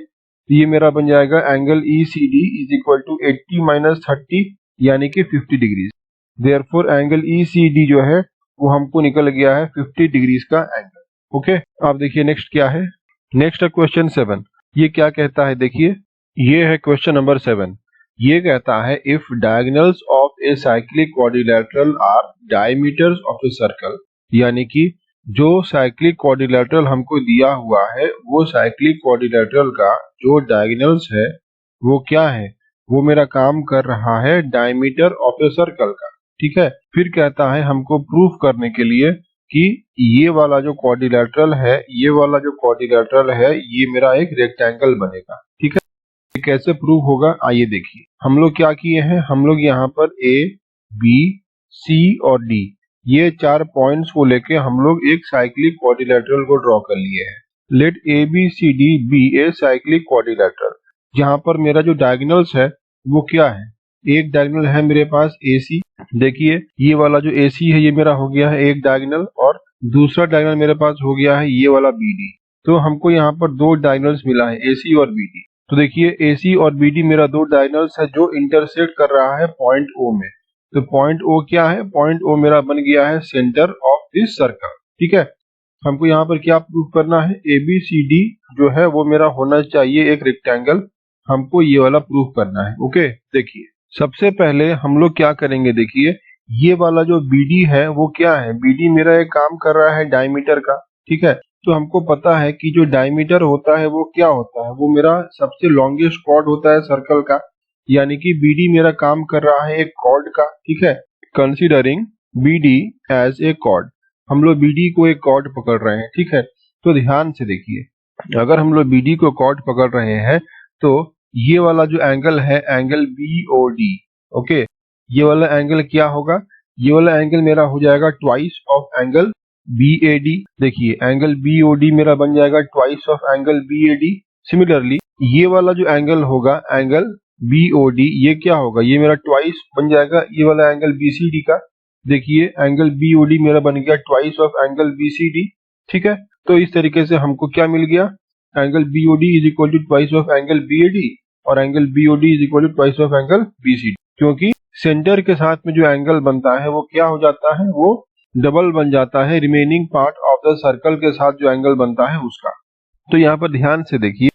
ये मेरा बन जाएगा angle ECD is equal to 80 minus 30 यानी कि 50 डिग्रीज। देयरफॉर एंगल ECD जो है वो हमको निकल गया है 50 डिग्रीज का एंगल। ओके, आप देखिए नेक्स्ट क्या है, नेक्स्ट है क्वेश्चन 7। ये क्या कहता है देखिए, ये है क्वेश्चन नंबर 7। ये कहता है if diagonals of a cyclic quadrilateral are diameters of a circle, यानी कि जो साइक्लिक क्वाड्रिलैटरल हमको दिया हुआ है वो साइक्लिक क्वाड्रिलैटरल का जो डायगोनल्स है वो क्या है, वो मेरा काम कर रहा है डायमीटर ऑफ ए सर्कल का, ठीक है। फिर कहता है हमको प्रूफ करने के लिए कि ये वाला जो क्वाड्रिलैटरल है, ये वाला जो क्वाड्रिलैटरल है ये मेरा एक रेक्टेंगल बनेगा, ठीक है। ये कैसे प्रूफ होगा आइए देखिए, हम लोग क्या किए हैं, हम लोग यहाँ पर A, B, C और D ये 4 पॉइंट्स को लेके हम लोग एक साइक्लिक क्वाड्रिलैटरल को ड्रॉ कर लिए हैं। Let A B C D be a cyclic quadrilateral. यहाँ पर मेरा जो डायगोनल्स है वो क्या है, एक डायगोनल है मेरे पास ए सी, देखिए ये वाला जो ए सी है ये मेरा हो गया है एक डायगोनल, और दूसरा डायगोनल मेरे पास हो गया है ये वाला बी डी। तो हमको यहाँ पर दो डायगोनल्स मिला है ए सी और बी डी। तो देखिए ए सी और बी डी मेरा दो डायगोनल्स है जो इंटरसेक्ट कर रहा है पॉइंट ओ में। तो पॉइंट ओ क्या है, पॉइंट ओ मेरा बन गया है सेंटर ऑफ दिस सर्कल। ठीक है, हमको यहाँ पर क्या प्रूव करना है, ए बी सी डी जो है वो मेरा होना चाहिए एक रेक्टेंगल, हमको ये वाला प्रूव करना है। ओके, देखिए सबसे पहले हम लोग क्या करेंगे, देखिए ये वाला जो BD है वो क्या है, BD मेरा एक काम कर रहा है डायमीटर का। ठीक है, तो हमको पता है कि जो डायमीटर होता है वो क्या होता है, वो मेरा सबसे लॉन्गेस्ट कॉर्ड होता है सर्कल का, यानी कि BD मेरा काम कर रहा है एक कॉर्ड का। ठीक है, considering BD as a chord, हम लोग BD को एक कॉर्ड पकड़ रहे हैं। ठीक है, तो ध्यान से देखिए, अगर हम लोग BD को कॉर्ड पकड़ रहे हैं तो ये वाला जो एंगल है एंगल BOD, ओके, ये वाला एंगल क्या होगा, ये वाला एंगल मेरा हो जाएगा ट्वाइस ऑफ एंगल BAD। देखिए एंगल BOD मेरा बन जाएगा twice of angle BAD। Similarly ये वाला जो एंगल होगा एंगल BOD, ये क्या होगा, ये मेरा ट्वाइस बन जाएगा ये वाला एंगल BCD का। देखिए एंगल BOD मेरा बन गया ट्वाइस ऑफ एंगल BCD। ठीक है, तो इस तरीके से हमको क्या मिल गया, angle BOD is equal to twice of angle BAD और angle BOD is equal to twice of angle BCD, क्योंकि सेंटर के साथ में जो एंगल बनता है वो क्या हो जाता है, वो डबल बन जाता है remaining part of the circle के साथ जो एंगल बनता है उसका। तो यहाँ पर ध्यान से देखिए,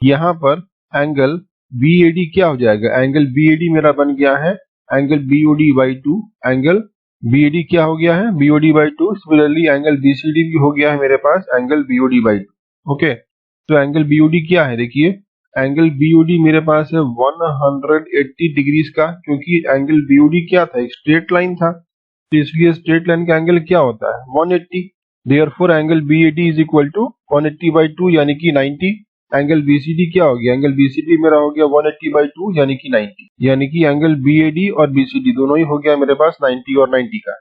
यहाँ पर एंगल BAD क्या हो जाएगा, एंगल BAD मेरा बन गया है angle BOD by 2, angle BAD क्या हो गया है BOD by 2। Similarly angle BCD भी हो गया है मेरे पास एंगल BOD बाई 2। ओके, तो एंगल BOD क्या है, देखिए एंगल BOD मेरे पास है 180 डिग्रीज का, क्योंकि एंगल BOD क्या था, एक स्ट्रेट लाइन था, तो इसलिए स्ट्रेट लाइन का एंगल क्या होता है 180। Therefore angle BAD is equal to 180 by 2 यानी कि 90। एंगल BCD क्या हो गया, एंगल BCD मेरा हो गया 180 बाई 2 यानी कि 90, यानी कि एंगल BAD और BCD दोनों ही हो गया मेरे पास 90 और 90 का,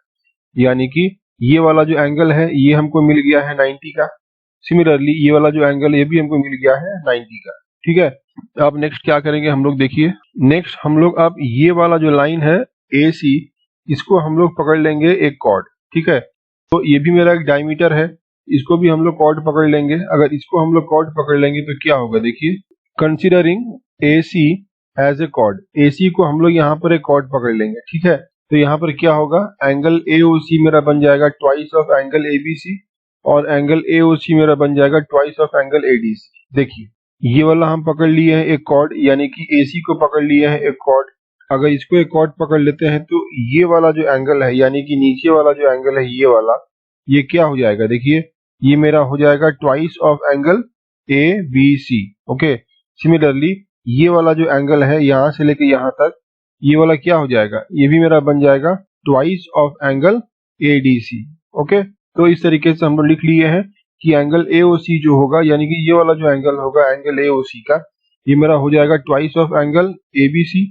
यानी कि ये वाला जो एंगल है ये हमको मिल गया है 90 का। सिमिलरली ये वाला जो एंगल ये भी हमको मिल गया है 90 का। ठीक है, अब नेक्स्ट क्या करेंगे हम लोग, देखिए नेक्स्ट हम लोग अब ये वाला जो लाइन है AC, इसको हम लोग पकड़ लेंगे एक कॉर्ड। ठीक है, तो ये भी मेरा एक डायमीटर है, इसको भी हम लोग कॉर्ड पकड़ लेंगे। अगर इसको हम लोग कॉर्ड पकड़ लेंगे तो क्या होगा, देखिए considering AC as a chord, AC को हम लोग यहाँ पर एक कॉर्ड पकड़ लेंगे। ठीक है, तो यहाँ पर क्या होगा, एंगल AOC मेरा बन जाएगा ट्वाइस ऑफ एंगल ABC और एंगल AOC मेरा बन जाएगा ट्वाइस ऑफ एंगल ADC। देखिए ये वाला हम पकड़ लिए हैं एक कॉर्ड, यानी कि AC को पकड़ लिए हैं एक कॉर्ड। अगर इसको एक कॉर्ड पकड़ लेते हैं तो ये वाला जो एंगल है, यानी कि नीचे वाला जो एंगल है ये वाला, ये क्या हो जाएगा, देखिए ये मेरा हो जाएगा twice of angle ABC। Okay, similarly ये वाला जो एंगल है यहाँ से लेके यहाँ तक, ये वाला क्या हो जाएगा, ये भी मेरा बन जाएगा twice of angle ADC। Okay, तो इस तरीके से हम लोग लिख लिए हैं कि एंगल AOC जो होगा, यानी कि ये वाला जो एंगल होगा एंगल AOC का, ये मेरा हो जाएगा ट्वाइस ऑफ एंगल ABC,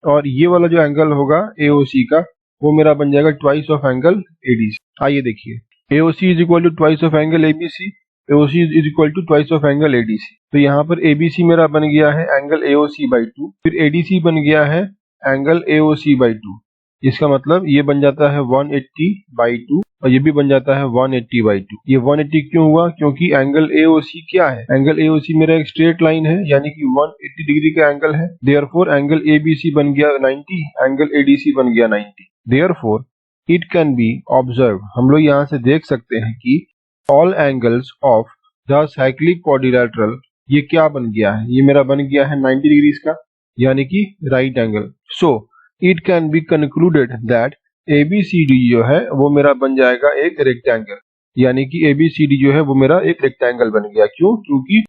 और ये वाला जो एंगल होगा AOC का वो मेरा बन जाएगा ट्वाइस ऑफ एंगल ADC। आइए देखिए, AOC is equal to twice of angle ABC, AOC is equal to twice of angle ADC। तो यहाँ पर ABC मेरा बन गया है एंगल AOC बाई 2, फिर ADC बन गया है एंगल AOC बाई 2, इसका मतलब ये बन जाता है 180 बाई 2 और ये भी बन जाता है 180 बाई 2। ये 180 क्यों हुआ, क्योंकि एंगल AOC क्या है, एंगल AOC मेरा एक स्ट्रेट लाइन है, यानी कि 180 डिग्री का एंगल है। देयरफॉर एंगल ABC बन गया 90, एंगल ADC बन गया 90। Therefore it can be observe, हम लोग यहाँ से देख सकते हैं कि all angles of the cyclic quadrilateral, ये क्या बन गया है, ये मेरा बन गया है 90 डिग्रीज का, यानी कि right angle. So it can be concluded that ABCD जो है वो मेरा बन जाएगा एक रेक्टेंगल, यानी कि ABCD जो है वो मेरा एक रेक्टेंगल बन गया। क्यों, क्योंकि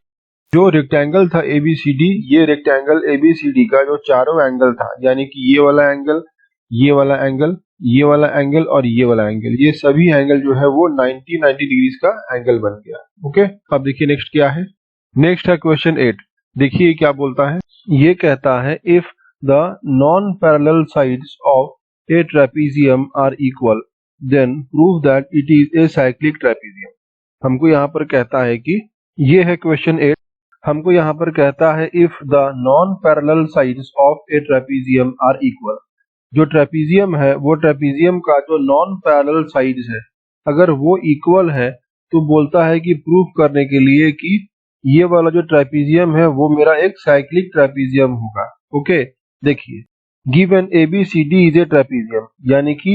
जो रेक्टेंगल था ABCD, ये रेक्टेंगल ABCD का जो चारों एंगल था, यानी कि ये वाला एंगल, ये वाला एंगल, ये वाला एंगल और ये वाला एंगल, ये सभी एंगल जो है वो 90 डिग्रीज का एंगल बन गया। ओके, अब देखिए नेक्स्ट क्या है, नेक्स्ट है क्वेश्चन 8। देखिए क्या बोलता है, ये कहता है if the non-parallel sides of a trapezium are equal, then prove that it is a cyclic trapezium। हमको यहाँ पर कहता है कि ये है क्वेश्चन 8। हमको यहाँ पर कहता है if the non parallel sides of a trapezium are equal. जो ट्रेपीजियम है वो ट्रेपीजियम का जो नॉन पैरेलल साइड्स है अगर वो इक्वल है तो बोलता है कि प्रूफ करने के लिए कि ये वाला जो ट्रेपीजियम है वो मेरा एक साइक्लिक ट्रेपीजियम होगा। ओके, देखिए given ABCD is A trapezium, यानी कि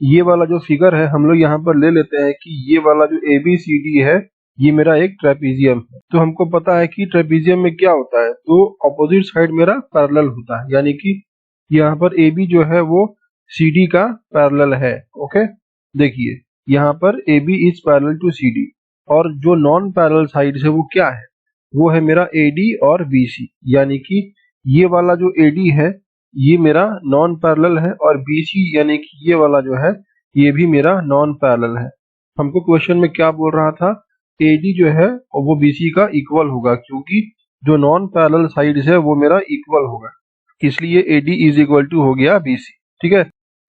ये वाला जो फिगर है हम लोग यहाँ पर ले लेते हैं कि ये वाला जो ABCD है ये मेरा एक ट्रेपीजियम है। तो हमको पता है कि ट्रेपीजियम में क्या होता है, तो ऑपोजिट साइड मेरा पैरेलल होता है, यानी कि यहाँ पर AB जो है वो CD का पैरेलल है। ओके, देखिए यहाँ पर AB is parallel to CD और जो नॉन पैरेलल साइड है वो क्या है, वो है मेरा AD और BC, यानी कि ये वाला जो AD है ये मेरा नॉन पैरेलल है और BC यानी कि ये वाला जो है ये भी मेरा नॉन पैरेलल है। हमको क्वेश्चन में क्या बोल रहा था, AD जो है वो BC का इक्वल होगा क्योंकि जो नॉन पैरेलल साइड्स है वो मेरा इक्वल होगा, इसलिए AD इज इक्वल टू हो गया BC। ठीक है,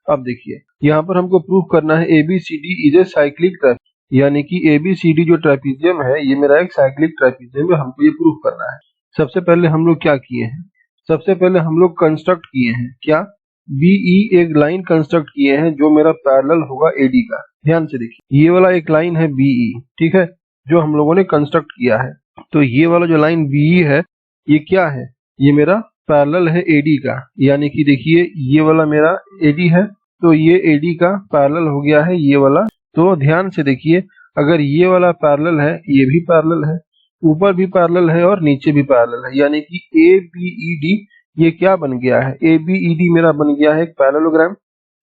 अब देखिए यहाँ पर हमको प्रूफ करना है ABCD is a cyclic trapezium, यानी कि ABCD जो ट्रेपीजियम है ये मेरा एक साइक्लिक ट्रेपीजियम है, हमको ये प्रूफ करना है। सबसे पहले हम लोग क्या किए हैं, सबसे पहले हम लोग कंस्ट्रक्ट किए हैं क्या, BE एक लाइन कंस्ट्रक्ट किए हैं जो मेरा पैरेलल होगा AD का। ध्यान से देखिए ये वाला एक लाइन है BE, ठीक है, जो हम लोगों ने कंस्ट्रक्ट किया है। तो ये वाला जो लाइन BE है ये क्या है, ये मेरा पैरेलल है AD का, यानी कि देखिए ये वाला मेरा AD है तो ये AD का पैरेलल हो गया है ये वाला। तो ध्यान से देखिए अगर ये वाला पैरेलल है ये भी पैरेलल है, ऊपर भी पैरेलल है और नीचे भी पैरेलल है, यानी कि ABED ये क्या बन गया है, ABED मेरा बन गया है एक parallelogram.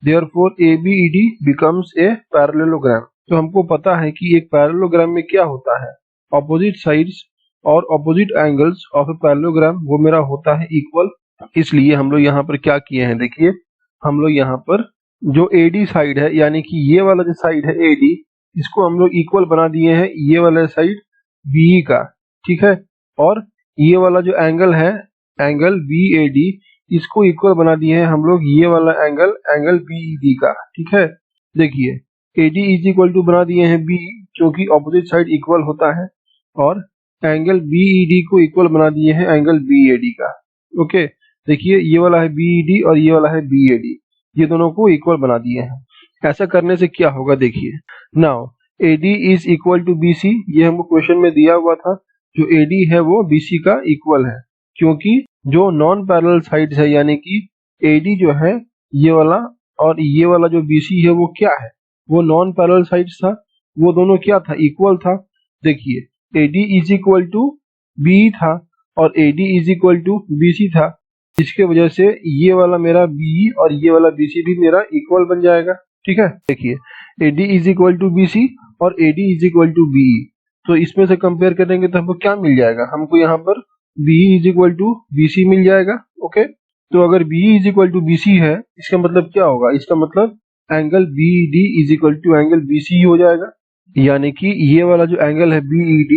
Therefore ABED becomes a parallelogram. तो हमको पता है कि एक पैरेललोग्राम में क्या होता है, ऑपोजिट साइड्स और opposite angles of a parallelogram वो मेरा होता है इक्वल। इसलिए हम लोग यहाँ पर क्या किए हैं, देखिए हम लोग यहाँ पर जो AD साइड है यानी कि ये वाला जो साइड है AD इसको हम लोग इक्वल बना दिए हैं ये वाला साइड BE का। ठीक है, और ये वाला जो एंगल है एंगल BAD इसको इक्वल बना दिए हैं हम लोग ये वाला एंगल BED का। ठीक है, देखिए AD इज इक्वल टू बना दिए हैं BE क्योंकि ऑपोजिट साइड इक्वल होता है, और एंगल BED को इक्वल बना दिए हैं एंगल BAD का। ओके, देखिए ये वाला है BED और ये वाला है BAD, ये दोनों को इक्वल बना दिए हैं। ऐसा करने से क्या होगा, देखिए now AD is equal to BC, ये हमको क्वेश्चन में दिया हुआ था, जो AD है वो BC का इक्वल है क्योंकि जो नॉन पैरेलल साइड्स है यानी कि AD जो है ये वाला और ये वाला जो BC है वो क्या है, वो नॉन पैरेलल साइड्स था, वो दोनों क्या था, इक्वल था। देखिए AD is equal to BE था और AD is equal to BC था, जिसके वजह से ये वाला मेरा BE और ये वाला BC भी मेरा इक्वल बन जाएगा। ठीक है, देखिए AD is equal to BC और AD is equal to BE, तो इसमें से कंपेयर करेंगे तो हमको क्या मिल जाएगा, हमको यहाँ पर BE is equal to BC मिल जाएगा। ओके, तो अगर BE is equal to BC है इसका मतलब क्या होगा, इसका मतलब angle BED is equal to angle BC हो जाएगा, यानी कि ये वाला जो एंगल है BED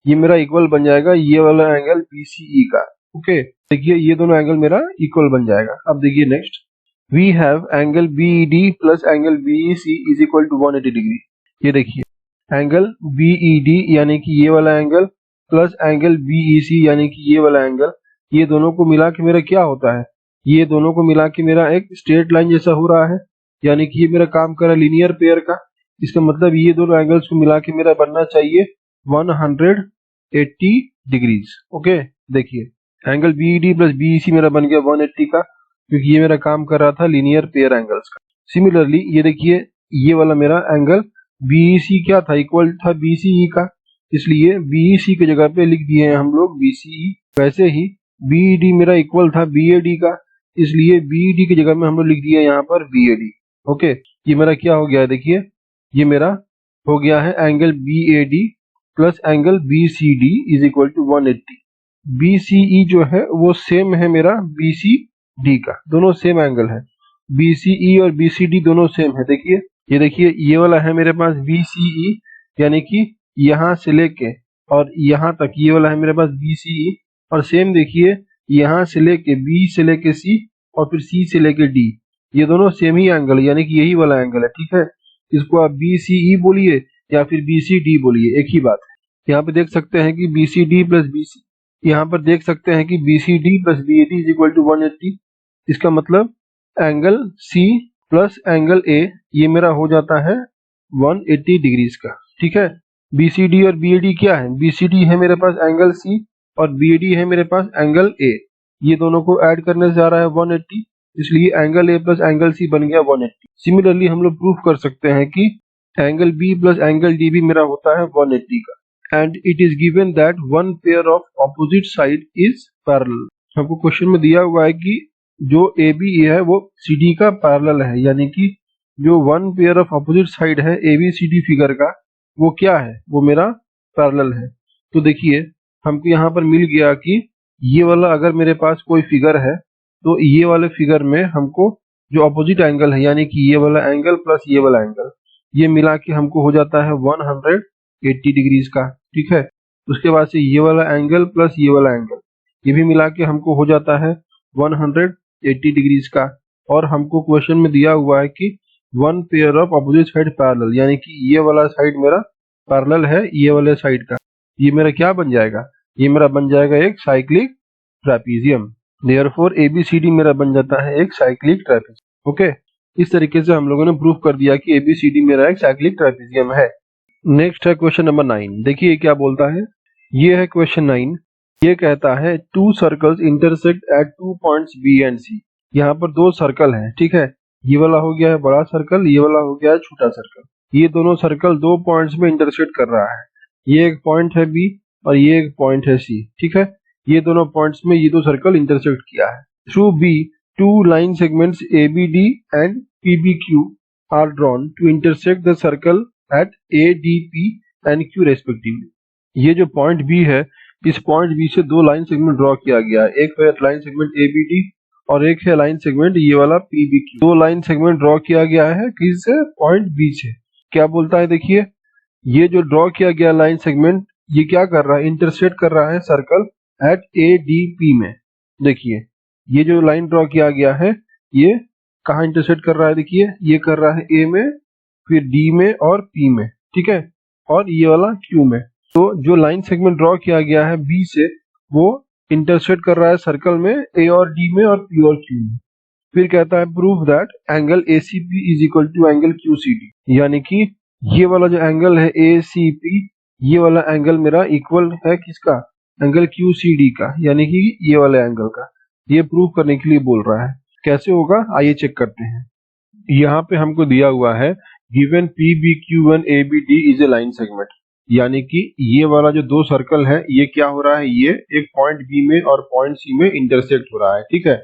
ये मेरा इक्वल बन जाएगा ये वाला एंगल BCE का। ओके, देखिए ये दोनों एंगल मेरा इक्वल बन जाएगा। अब देखिए next, we have angle BED plus angle BEC is equal to 180 degree. ये देखिए एंगल BED यानी कि ये वाला एंगल प्लस एंगल BEC यानी कि ये वाला एंगल, ये दोनों को मिला के मेरा क्या होता है, ये दोनों को मिला के मेरा एक स्ट्रेट लाइन जैसा हो रहा है, यानी कि ये मेरा काम कर रहा है लीनियर पेयर का। इसका मतलब ये दोनों एंगल्स को मिला के मेरा बनना चाहिए 180 डिग्रीज। ओके, देखिए एंगल BED प्लस BEC मेरा बन गया 180 का क्योंकि ये मेरा काम कर रहा था लीनियर पेयर एंगल्स का। सिमिलरली ये देखिए ये वाला मेरा एंगल BEC क्या था, इक्वल था BCE का, इसलिए BEC की जगह पे लिख दिए हैं हम लोग BCE। वैसे ही BED मेरा इक्वल था BAD का, इसलिए BED की जगह में हम लोग लिख दिए यहाँ पर BAD। ओके, ये मेरा क्या हो गया है, देखिए ये मेरा हो गया है angle BAD plus angle BCD is equal to 180। BCE जो है वो सेम है मेरा BCD का, दोनों सेम एंगल है, BCE और BCD दोनों सेम है। देखिए ये देखिए ये वाला है मेरे पास BCE यानी कि यहाँ से लेके और यहाँ तक ये वाला है मेरे पास BCE, और सेम देखिए यहाँ से लेके B से लेके C और फिर C से लेके D, ये दोनों सेम ही एंगल यानी कि यही वाला एंगल है। ठीक है, इसको आप BCE बोलिए या फिर BCD बोलिए, एक ही बात है। यहाँ पे देख सकते हैं कि BCD प्लस BC, यहाँ पर देख सकते हैं कि BCD plus BAD is equal to 180। इसका मतलब angle C plus angle A ये मेरा हो जाता है 180 डिग्रीज का। ठीक है, BCD और BAD क्या है? BCD है मेरे पास एंगल C और BAD है मेरे पास एंगल A। ये दोनों को ऐड करने से आ रहा है 180, इसलिए angle A plus angle C बन गया 180। सिमिलरली हम लोग प्रूफ कर सकते हैं कि angle B plus angle D भी मेरा होता है 180 का। And it is given that one pair of opposite side is parallel। हमको क्वेश्चन में दिया हुआ है कि जो AB है वो CD का पैरेलल है, यानी कि जो one pair of opposite side है ABCD फिगर का वो क्या है? वो मेरा पैरेलल है। तो देखिए हमको यहाँ पर मिल गया कि ये वाला अगर मेरे पास कोई फिगर है तो ये वाले फिगर में हमको जो अपोजिट एंगल है यानी कि ये वाला एंगल प्लस ये वाला एंगल ये मिला के हमको हो जाता है 180 डिग्रीज का। ठीक है, उसके बाद से ये वाला एंगल प्लस ये वाला एंगल ये भी मिला के हमको हो जाता है 180 डिग्रीज का। और हमको क्वेश्चन में दिया हुआ है कि one pair of opposite side parallel, यानी कि ये वाला साइड मेरा पैरेलल है ये वाले साइड का। ये मेरा क्या बन जाएगा? ये मेरा बन जाएगा एक साइक्लिक ट्रेपीजियम। देयरफॉर ABCD मेरा बन जाता है एक साइक्लिक ट्रेपीजियम। ओके, इस तरीके से हम लोगों ने प्रूफ कर दिया कि ABCD मेरा एक साइक्लिक ट्रेपीजियम है। नेक्स्ट है क्वेश्चन नंबर 9। देखिए क्या बोलता है, ये है क्वेश्चन 9। ये कहता है to circles intersect at 2 points B and C। यहाँ पर दो सर्कल हैं। ठीक है, ये वाला हो गया है बड़ा सर्कल, ये वाला हो गया है छोटा सर्कल। ये दोनों सर्कल 2 पॉइंट्स में इंटरसेक्ट कर रहा है। ये एक पॉइंट है B और ये एक पॉइंट है C। ठीक है, ये दोनों पॉइंट्स में ये दो सर्कल इंटरसेक्ट किया है। Through B two line segments ABD and PBQ are drawn to intersect the circle at ADP and Q respectively. ये जो पॉइंट B है, इस पॉइंट B से दो लाइन सेगमेंट ड्रॉ किया गया है। एक है लाइन सेगमेंट ABD और एक है लाइन सेगमेंट ये वाला PBQ। दो लाइन सेगमेंट ड्रॉ किया गया है किससे? पॉइंट B से। क्या बोलता है देखिए, ये जो ड्रॉ किया गया लाइन सेगमेंट ये क्या कर रहा है? इंटरसेक्ट कर रहा है सर्कल एट ADP में। देखिए ये जो लाइन ड्रॉ किया गया है ये कहाँ इंटरसेक्ट कर रहा है? देखिए ये कर रहा है A में, फिर D में और P में। ठीक है, और ये वाला Q में। तो जो लाइन सेगमेंट ड्रॉ किया गया है B से वो इंटरसेक्ट कर रहा है सर्कल में A और D में और P और Q में। फिर कहता है prove that angle ACP is equal to angle QCD, यानी कि ये वाला जो एंगल है ACP ये वाला एंगल मेरा इक्वल है किसका? एंगल QCD का, यानी कि ये वाले एंगल का। ये प्रूव करने के लिए बोल रहा है। कैसे होगा आइए चेक करते हैं। यहाँ पे हमको दिया हुआ है given PBQ and ABD is a line segment, यानी कि ये वाला जो दो सर्कल है ये क्या हो रहा है? ये एक पॉइंट B में और पॉइंट C में इंटरसेक्ट हो रहा है। ठीक है,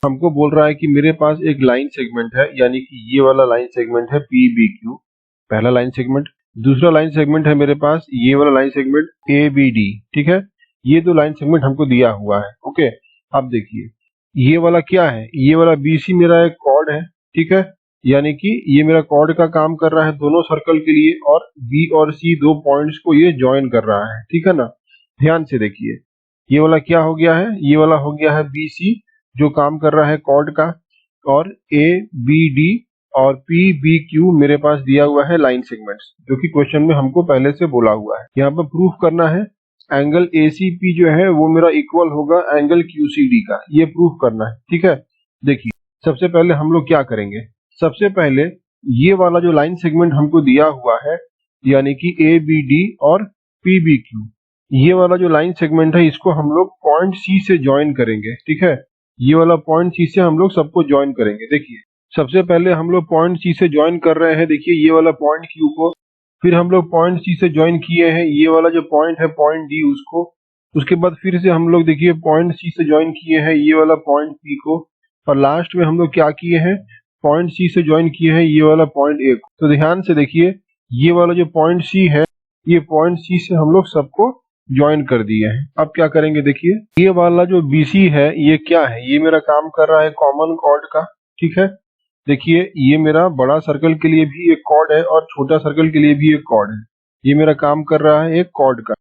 हमको बोल रहा है कि मेरे पास एक लाइन सेगमेंट है, यानी कि ये वाला लाइन सेगमेंट है PBQ पहला लाइन सेगमेंट। दूसरा लाइन सेगमेंट है मेरे पास ये वाला लाइन सेगमेंट ABD। ठीक है, ये दो लाइन सेगमेंट हमको दिया हुआ है। ओके, अब देखिए ये वाला क्या है? ये वाला BC मेरा एक कॉर्ड है। ठीक है, यानी कि ये मेरा कॉर्ड का काम कर रहा है दोनों सर्कल के लिए, और B और C दो पॉइंट्स को ये ज्वाइन कर रहा है। ठीक है ना, ध्यान से देखिए ये वाला क्या हो गया है? ये वाला हो गया है BC जो काम कर रहा है कॉर्ड का, और ABD और PBQ मेरे पास दिया हुआ है लाइन सेगमेंट्स, जो कि क्वेश्चन में हमको पहले से बोला हुआ है। यहाँ पर प्रूफ करना है एंगल ACP जो है वो मेरा इक्वल होगा एंगल QCD का, ये प्रूफ करना है। ठीक है, देखिए सबसे पहले हम लोग क्या करेंगे? सबसे पहले ये वाला जो लाइन सेगमेंट हमको दिया हुआ है यानी कि ABD और PBQ, ये वाला जो लाइन सेगमेंट है इसको हम लोग पॉइंट C से ज्वाइन करेंगे। ठीक है, ये वाला पॉइंट C से हम लोग सबको ज्वाइन करेंगे। देखिए सबसे पहले हम लोग पॉइंट C से ज्वाइन कर रहे हैं, देखिए ये वाला पॉइंट Q को, फिर हम लोग पॉइंट C से ज्वाइन किए हैं ये वाला जो पॉइंट है पॉइंट D उसको, उसके बाद फिर से हम लोग देखिए पॉइंट C से ज्वाइन किए हैं ये वाला पॉइंट P को, और लास्ट में हम लोग क्या किए हैं? पॉइंट C से ज्वाइन किए हैं ये वाला पॉइंट A को। तो ध्यान से देखिए ये वाला जो पॉइंट C है ये पॉइंट C से हम लोग सबको ज्वाइन कर दिए हैं। अब क्या करेंगे? देखिए ये वाला जो BC है ये क्या है? ये मेरा काम कर रहा है कॉमन कॉर्ड का। ठीक है, देखिए ये मेरा बड़ा सर्कल के लिए भी एक कॉर्ड है और छोटा सर्कल के लिए भी एक कॉर्ड है। ये मेरा काम कर रहा है एक कॉर्ड का।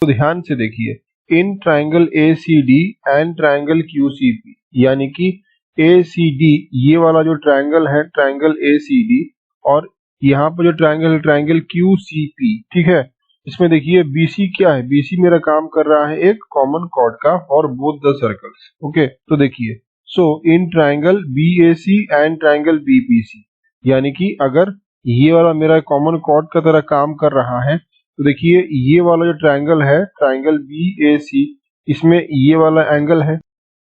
तो ध्यान से देखिए in triangle ACD and triangle QCP, यानी कि ACD ये वाला जो ट्राइंगल है ट्राइंगल ACD, और यहाँ पर जो ट्राइंगल है ट्राइंगल QCP। ठीक है, इसमें देखिए BC क्या है, BC मेरा काम कर रहा है एक कॉमन कॉर्ड का for both the circles. Okay, तो देखिए so in triangle BAC and triangle BPC, यानी कि अगर ये वाला मेरा कॉमन कॉर्ड का तरह काम कर रहा है तो देखिए ये वाला जो ट्राइंगल है ट्राइंगल BAC, इसमें ये वाला एंगल है,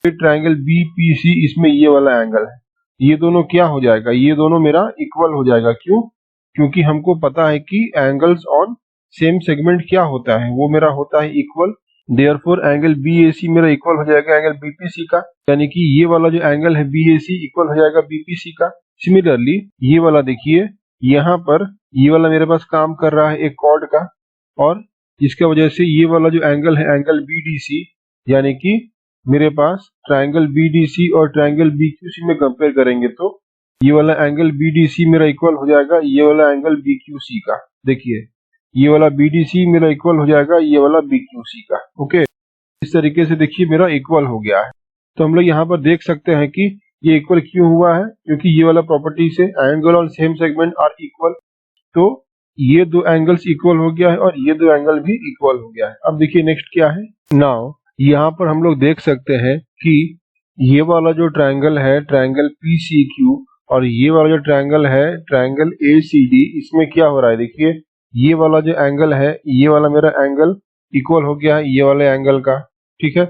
फिर ट्राइंगल BPC इसमें ये वाला एंगल है, ये दोनों क्या हो जाएगा, ये दोनों मेरा इक्वल हो जाएगा। क्यों? क्योंकि हमको पता है कि एंगल्स ऑन सेम सेगमेंट क्या होता है, वो मेरा होता है इक्वल। देयरफॉर एंगल BAC मेरा इक्वल हो जाएगा एंगल BPC का, यानी कि ये वाला जो एंगल है BAC इक्वल हो जाएगा BPC का। सिमिलरली ये वाला देखिए यहाँ पर ये वाला मेरे पास काम कर रहा है एक कॉर्ड का, और जिसके वजह से ये वाला जो एंगल है एंगल BDC, यानी कि मेरे पास ट्राइंगल BDC और ट्राइंगल BQC में कंपेयर करेंगे तो ये वाला एंगल BDC मेरा इक्वल हो जाएगा ये वाला एंगल BQC का। देखिए ये वाला BDC मेरा इक्वल हो जाएगा ये वाला BQC का। ओके, इस तरीके से देखिए मेरा इक्वल हो गया है। तो हम लोग यहाँ पर देख सकते हैं कि ये इक्वल क्यों हुआ है, क्योंकि ये वाला प्रॉपर्टी से angle on same segment are equal, तो ये दो एंगल्स इक्वल हो गया है और ये दो एंगल भी इक्वल हो गया है। अब देखिए नेक्स्ट क्या है। नाउ यहाँ पर हम लोग देख सकते हैं कि ये वाला जो ट्राइंगल है ट्राइंगल PCQ और ये वाला जो ट्राइंगल है ट्राइंगल ACD, इसमें क्या हो रहा है, देखिए ये वाला जो एंगल है ये वाला मेरा एंगल इक्वल हो गया है ये वाले एंगल का। ठीक है,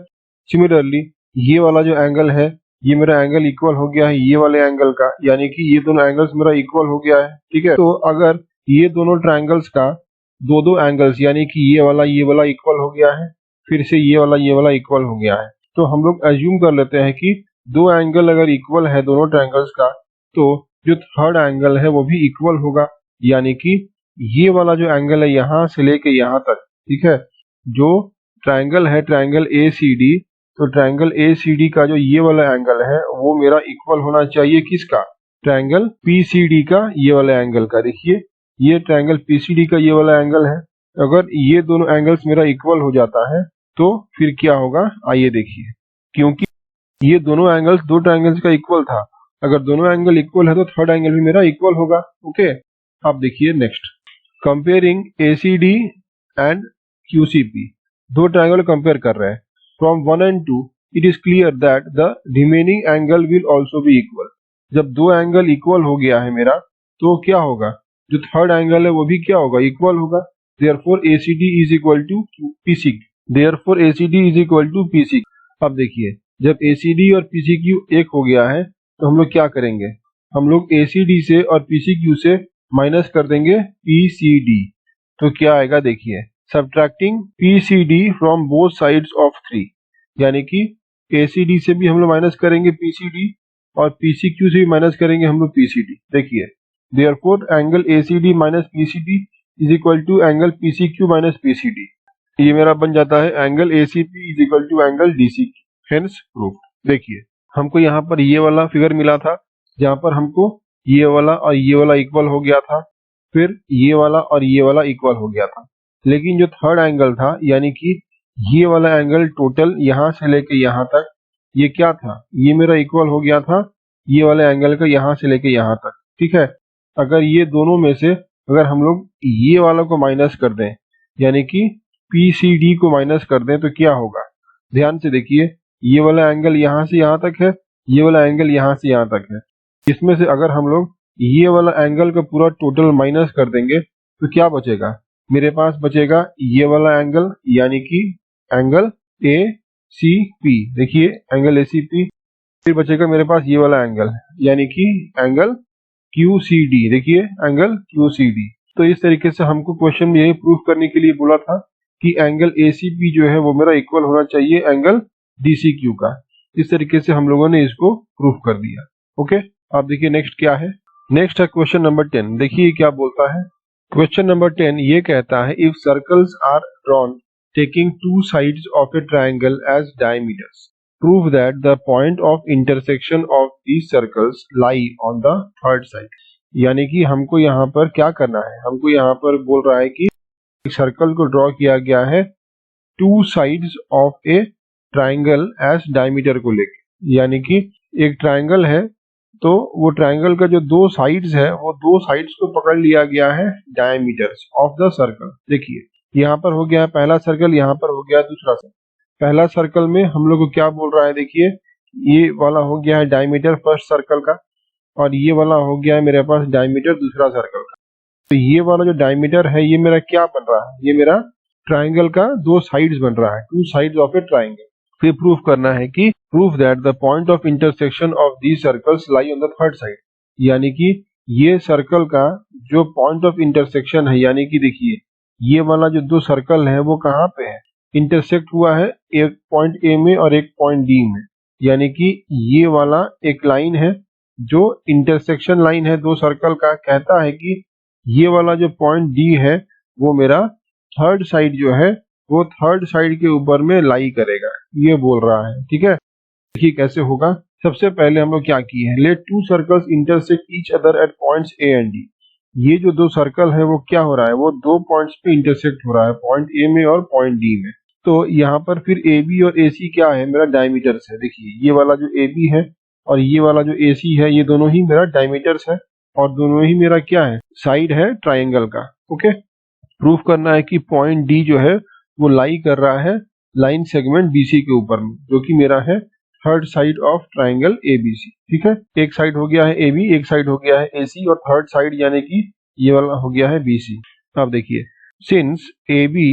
सिमिलरली ये वाला जो एंगल है ये मेरा एंगल इक्वल हो गया है ये वाले एंगल का, यानी कि ये दोनों एंगल्स मेरा इक्वल हो गया है। ठीक है, तो अगर ये दोनों ट्राइंगल्स का दो दो एंगल्स यानी कि ये वाला इक्वल हो गया है, फिर से ये वाला इक्वल हो गया है, तो हम लोग एज्यूम कर लेते हैं कि दो एंगल अगर इक्वल है दोनों ट्राइंगल्स का तो जो थर्ड एंगल है वो भी इक्वल होगा, यानी कि ये वाला जो एंगल है यहाँ से लेके यहाँ तक। ठीक है, जो ट्राइंगल है ट्राइंगल ACD, तो ट्राइंगल ACD का जो ये वाला एंगल है वो मेरा इक्वल होना चाहिए किसका, ट्राइंगल PCD का ये वाला एंगल का। देखिए ये ट्राइंगल PCD का ये वाला एंगल है, अगर ये दोनों एंगल्स मेरा इक्वल हो जाता है तो फिर क्या होगा, आइए देखिए। क्योंकि ये दोनों एंगल्स दो ट्राइंगल्स का इक्वल था, अगर दोनों एंगल इक्वल है तो थर्ड एंगल भी मेरा इक्वल होगा। ओके, अब देखिए next, comparing ACD and QCP, दो ट्राइंगल कंपेयर कर रहे हैं। From 1 and 2 it is clear that the remaining angle will also be equal. जब दो एंगल इक्वल हो गया है मेरा तो क्या होगा, जो थर्ड एंगल है वो भी क्या होगा, इक्वल होगा। Therefore ACD is equal to PCQ, therefore ACD is equal to PCQ। अब देखिए जब ACD और PCQ एक हो गया है तो हम लोग क्या करेंगे, हम लोग ACD से और PCQ से माइनस कर देंगे PCD, तो क्या आएगा देखिए, subtracting PCD from both sides of 3, यानी कि ACD से भी हम लोग माइनस करेंगे PCD और PCQ से भी माइनस करेंगे हम लोग PCD। देखिए therefore angle ACD minus PCD is equal to angle PCQ minus PCD, ये मेरा बन जाता है angle ACP is equal to angle DCQ, hence proof. देखिए हमको यहाँ पर ये वाला फिगर मिला था जहाँ पर हमको ये वाला और ये वाला इक्वल हो गया था, फिर ये वाला और ये वाला इक्वल हो गया था, लेकिन जो थर्ड एंगल था यानी कि ये वाला एंगल टोटल यहाँ से लेके यहाँ तक ये क्या था, ये मेरा इक्वल हो गया था ये वाले एंगल का यहाँ से लेके यहाँ तक। ठीक है, अगर ये दोनों में से अगर हम लोग ये वाला को माइनस कर दें यानी कि PCD को माइनस कर दें तो क्या होगा, ध्यान से देखिए ये वाला एंगल यहाँ से यहाँ तक है, ये वाला एंगल यहाँ से यहाँ तक है, इसमें से अगर हम लोग ये वाला एंगल का पूरा टोटल माइनस कर देंगे तो क्या बचेगा, मेरे पास बचेगा ये वाला एंगल यानी कि एंगल ACP, देखिए एंगल ACP, फिर बचेगा मेरे पास ये वाला एंगल यानी कि एंगल QCD, देखिए एंगल QCD। तो इस तरीके से हमको क्वेश्चन में यही प्रूफ करने के लिए बोला था कि एंगल ACP जो है वो मेरा इक्वल होना चाहिए एंगल DCQ का। इस तरीके से हम लोगों ने इसको प्रूफ कर दिया। ओके, आप देखिए नेक्स्ट क्या है। नेक्स्ट है क्वेश्चन नंबर 10, देखिए क्या बोलता है। क्वेश्चन नंबर 10 ये कहता है if circles are drawn taking two sides of a triangle as diameters, prove that the point of intersection of these circles lie on the third side। यानी कि हमको यहाँ पर क्या करना है, हमको यहाँ पर बोल रहा है कि एक सर्कल को ड्रॉ किया गया है two sides of a triangle as diameter को लेके, यानी कि एक ट्राइंगल है तो वो ट्राइंगल का जो दो साइड्स है वो दो साइड्स को पकड़ लिया गया है डायमीटर्स ऑफ द सर्कल। देखिए यहाँ पर हो गया है पहला सर्कल, यहाँ पर हो गया है दूसरा सर्कल। पहला सर्कल में हम लोग को क्या बोल रहा है, देखिए ये वाला हो गया है डायमीटर फर्स्ट सर्कल का, और ये वाला हो गया है मेरे पास डायमीटर दूसरा सर्कल का। तो ये वाला जो डायमीटर है ये मेरा क्या बन रहा है, ये मेरा ट्राइंगल का दो साइड्स बन रहा है, two sides of a triangle. फिर प्रूफ करना है कि proof that the point of intersection of these circles lie on the third side, यानी कि ये सर्कल का जो पॉइंट ऑफ इंटरसेक्शन है, यानी कि देखिए ये वाला जो दो सर्कल है वो कहाँ पे है, इंटरसेक्ट हुआ है एक पॉइंट ए में और एक पॉइंट डी में, यानी कि ये वाला एक लाइन है जो इंटरसेक्शन लाइन है दो सर्कल का, कहता है कि ये वाला जो पॉइंट डी है वो मेरा थर्ड साइड जो है वो थर्ड साइड के ऊपर में लाई करेगा, ये बोल रहा है। ठीक है, देखिए कैसे होगा। सबसे पहले हम लोग क्या किए हैं, let two circles intersect each other at points A and D. ये जो दो सर्कल है वो क्या हो रहा है, वो दो पॉइंट्स पे इंटरसेक्ट हो रहा है, पॉइंट ए में और पॉइंट डी में। तो यहाँ पर फिर ए बी और ए सी क्या है, मेरा डायमीटर्स है। देखिए ये वाला जो ए बी है और ये वाला जो ए सी है, ये दोनों ही मेरा डायमीटर्स है और दोनों ही मेरा क्या है, साइड है ट्राइंगल का। ओके, प्रूफ करना है कि पॉइंट डी जो है वो लाई कर रहा है लाइन सेगमेंट बीसी के ऊपर में, जो कि मेरा है third side of triangle ABC. ठीक है, एक साइड हो गया है एबी, एक साइड हो गया है एसी, और थर्ड साइड यानी कि ये वाला हो गया है बीसी। अब देखिए, since AB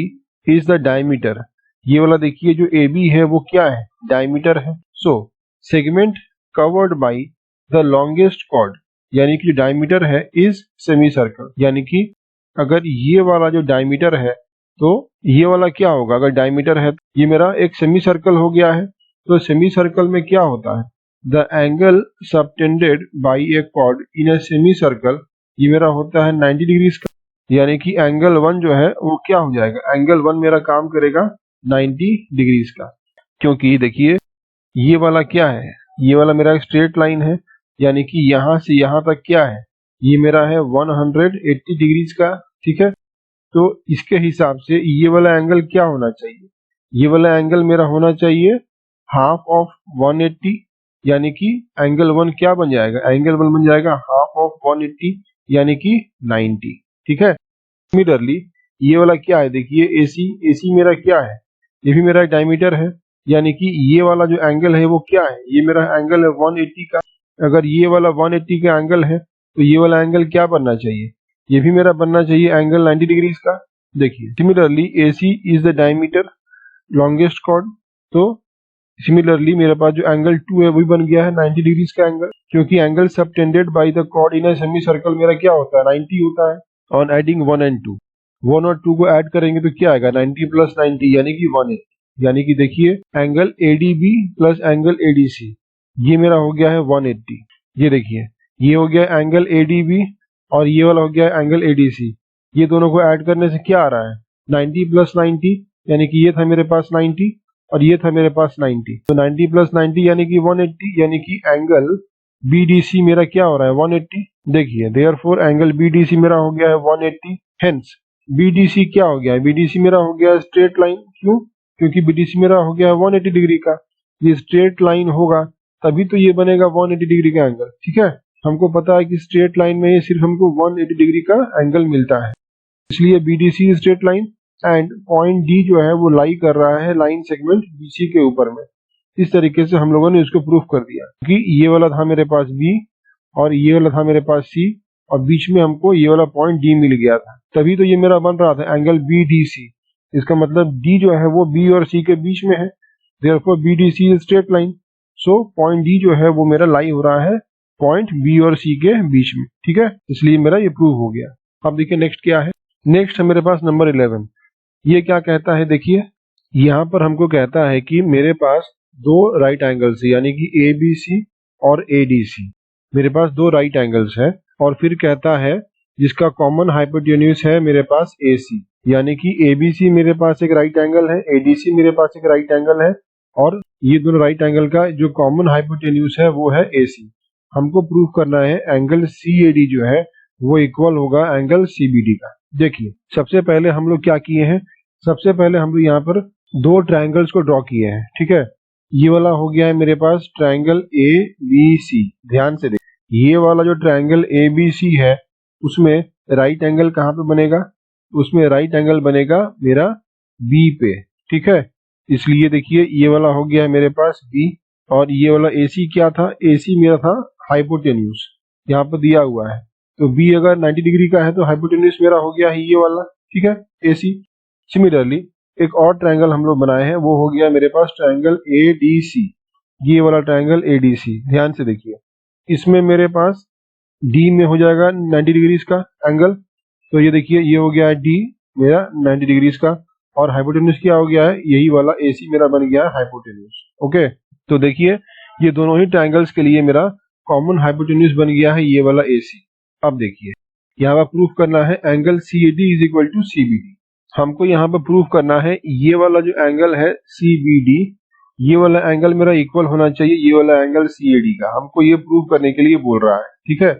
is the diameter, ये वाला देखिए जो एबी है वो क्या है, डायमीटर है। So segment covered by the longest chord, यानी कि डायमीटर है इज सेमी सर्कल, यानी कि अगर ये वाला जो डायमीटर है तो ये वाला क्या होगा, अगर डायमीटर है ये मेरा एक सेमी सर्कल हो गया है। तो सेमी सर्कल में क्या होता है, the angle subtended by a chord in a semicircle, ये मेरा होता है 90 डिग्रीज का, यानी कि एंगल 1 जो है वो क्या हो जाएगा, एंगल 1 मेरा काम करेगा 90 डिग्रीज का। क्योंकि देखिए ये वाला क्या है, ये वाला मेरा एक स्ट्रेट लाइन है, यानी कि यहाँ से यहाँ तक क्या है, ये मेरा है 180 डिग्रीज का। ठीक है, तो इसके हिसाब से ये वाला एंगल क्या होना चाहिए, ये वाला एंगल मेरा होना चाहिए हाफ ऑफ 180, यानी कि एंगल 1 क्या बन जाएगा, एंगल 1 बन जाएगा हाफ ऑफ 180 यानी कि 90। ठीक है, सिमिलरली ये वाला क्या है, देखिए एसी, एसी मेरा क्या है, ये भी मेरा डायमीटर है, यानी कि ये वाला जो एंगल है वो क्या है, ये मेरा एंगल है 180 का। अगर ये वाला 180 का एंगल है तो ये वाला एंगल क्या बनना चाहिए, ये भी मेरा बनना चाहिए एंगल 90 डिग्रीज का। देखिए similarly AC is the diameter longest chord, तो सिमिलरली मेरे पास जो एंगल 2 है वो भी बन गया है 90 डिग्रीज का एंगल, क्योंकि angle subtended by the chord in a semicircle मेरा क्या होता है, 90 होता है। ऑन एडिंग 1 and 2, 1 और 2 को ऐड करेंगे तो क्या आएगा, 90 प्लस 90 यानी कि 180, यानी कि देखिए angle ADB plus angle ADC, ये मेरा हो गया है 180। ये देखिए ये हो गया एंगल ADB और ये वाला हो गया एंगल ADC, ये दोनों को ऐड करने से क्या आ रहा है, 90 प्लस 90, यानी कि ये था मेरे पास 90 और ये था मेरे पास 90, तो 90 प्लस 90 यानी कि 180, यानी कि एंगल BDC मेरा क्या हो रहा है, 180। देखिए देयरफॉर एंगल BDC मेरा हो गया है 180, हेंस BDC क्या हो गया है, BDC मेरा हो गया है स्ट्रेट लाइन। क्यों, क्योंकि BDC मेरा हो गया है 180 डिग्री का, ये स्ट्रेट लाइन होगा तभी तो ये बनेगा 180 डिग्री का एंगल। ठीक है, हमको पता है कि स्ट्रेट लाइन में ये सिर्फ हमको 180 डिग्री का एंगल मिलता है, इसलिए BDC straight line and point D जो है वो लाई कर रहा है लाइन सेगमेंट BC के ऊपर में। इस तरीके से हम लोगों ने इसको प्रूफ कर दिया कि ये वाला था मेरे पास B और ये वाला था मेरे पास C और बीच में हमको ये वाला पॉइंट D मिल गया था, तभी तो ये मेरा बन रहा था एंगल BDC। इसका मतलब D जो है वो B और C के बीच में है, therefore BDC is straight line, so point D जो है वो मेरा लाई हो रहा है पॉइंट B और C के बीच में। ठीक है, इसलिए मेरा ये प्रूव हो गया। अब देखिए नेक्स्ट क्या है, नेक्स्ट है मेरे पास नंबर 11। ये क्या कहता है, देखिए यहाँ पर हमको कहता है कि मेरे पास दो राइट एंगल्स यानी कि ABC और ADC, मेरे पास दो राइट एंगल्स है, और फिर कहता है जिसका कॉमन हाइपोटेन्यूज है मेरे पास AC, यानी कि ABC मेरे पास एक राइट एंगल है, ADC मेरे पास एक राइट एंगल है, और ये दोनों राइट एंगल का जो कॉमन हाइपोटेन्यूज है वो है AC। हमको प्रूव करना है एंगल CAD जो है वो इक्वल होगा एंगल CBD का। देखिए सबसे पहले हम लोग क्या किए हैं, सबसे पहले हम लोग यहाँ पर दो ट्रायंगल्स को ड्रॉ किए हैं। ठीक है, ये वाला हो गया है मेरे पास ट्रायंगल ABC, ध्यान से देख, ये वाला जो ट्रायंगल ABC है उसमें राइट एंगल कहाँ पे बनेगा, उसमें राइट एंगल बनेगा मेरा बी पे, ठीक है। इसलिए देखिए ये वाला हो गया है मेरे पास बी, और ये वाला AC क्या था, AC मेरा था हाइपोटेन्यूज, यहाँ पर दिया हुआ है। तो बी अगर 90 डिग्री का है तो हाइपोटेन्यूज मेरा हो गया है ये वाला, ठीक है, AC। सिमिलरली एक और ट्रायंगल हम लोग बनाए हैं, वो हो गया मेरे पास ट्रायंगल ADC, ये वाला ट्रायंगल ADC। ध्यान से देखिए, इसमें मेरे पास D में हो जाएगा 90 डिग्रीज का एंगल, तो ये देखिए ये हो गया है D मेरा 90 डिग्रीज का, और हाइपोटेन्यूज क्या हो गया है, यही वाला AC मेरा बन गया है हाइपोटेन्यूज। ओके, तो देखिए ये दोनों ही ट्रायंगल्स के लिए मेरा कॉमन हाइपोटेन्यूज बन गया है ये वाला AC। अब देखिए यहाँ पर प्रूफ करना है angle CAD is equal to CBD। हमको यहाँ पर प्रूफ करना है ये वाला जो एंगल है CBD, ये वाला एंगल मेरा इक्वल होना चाहिए ये वाला एंगल CAD का। हमको ये प्रूफ करने के लिए बोल रहा है, ठीक है।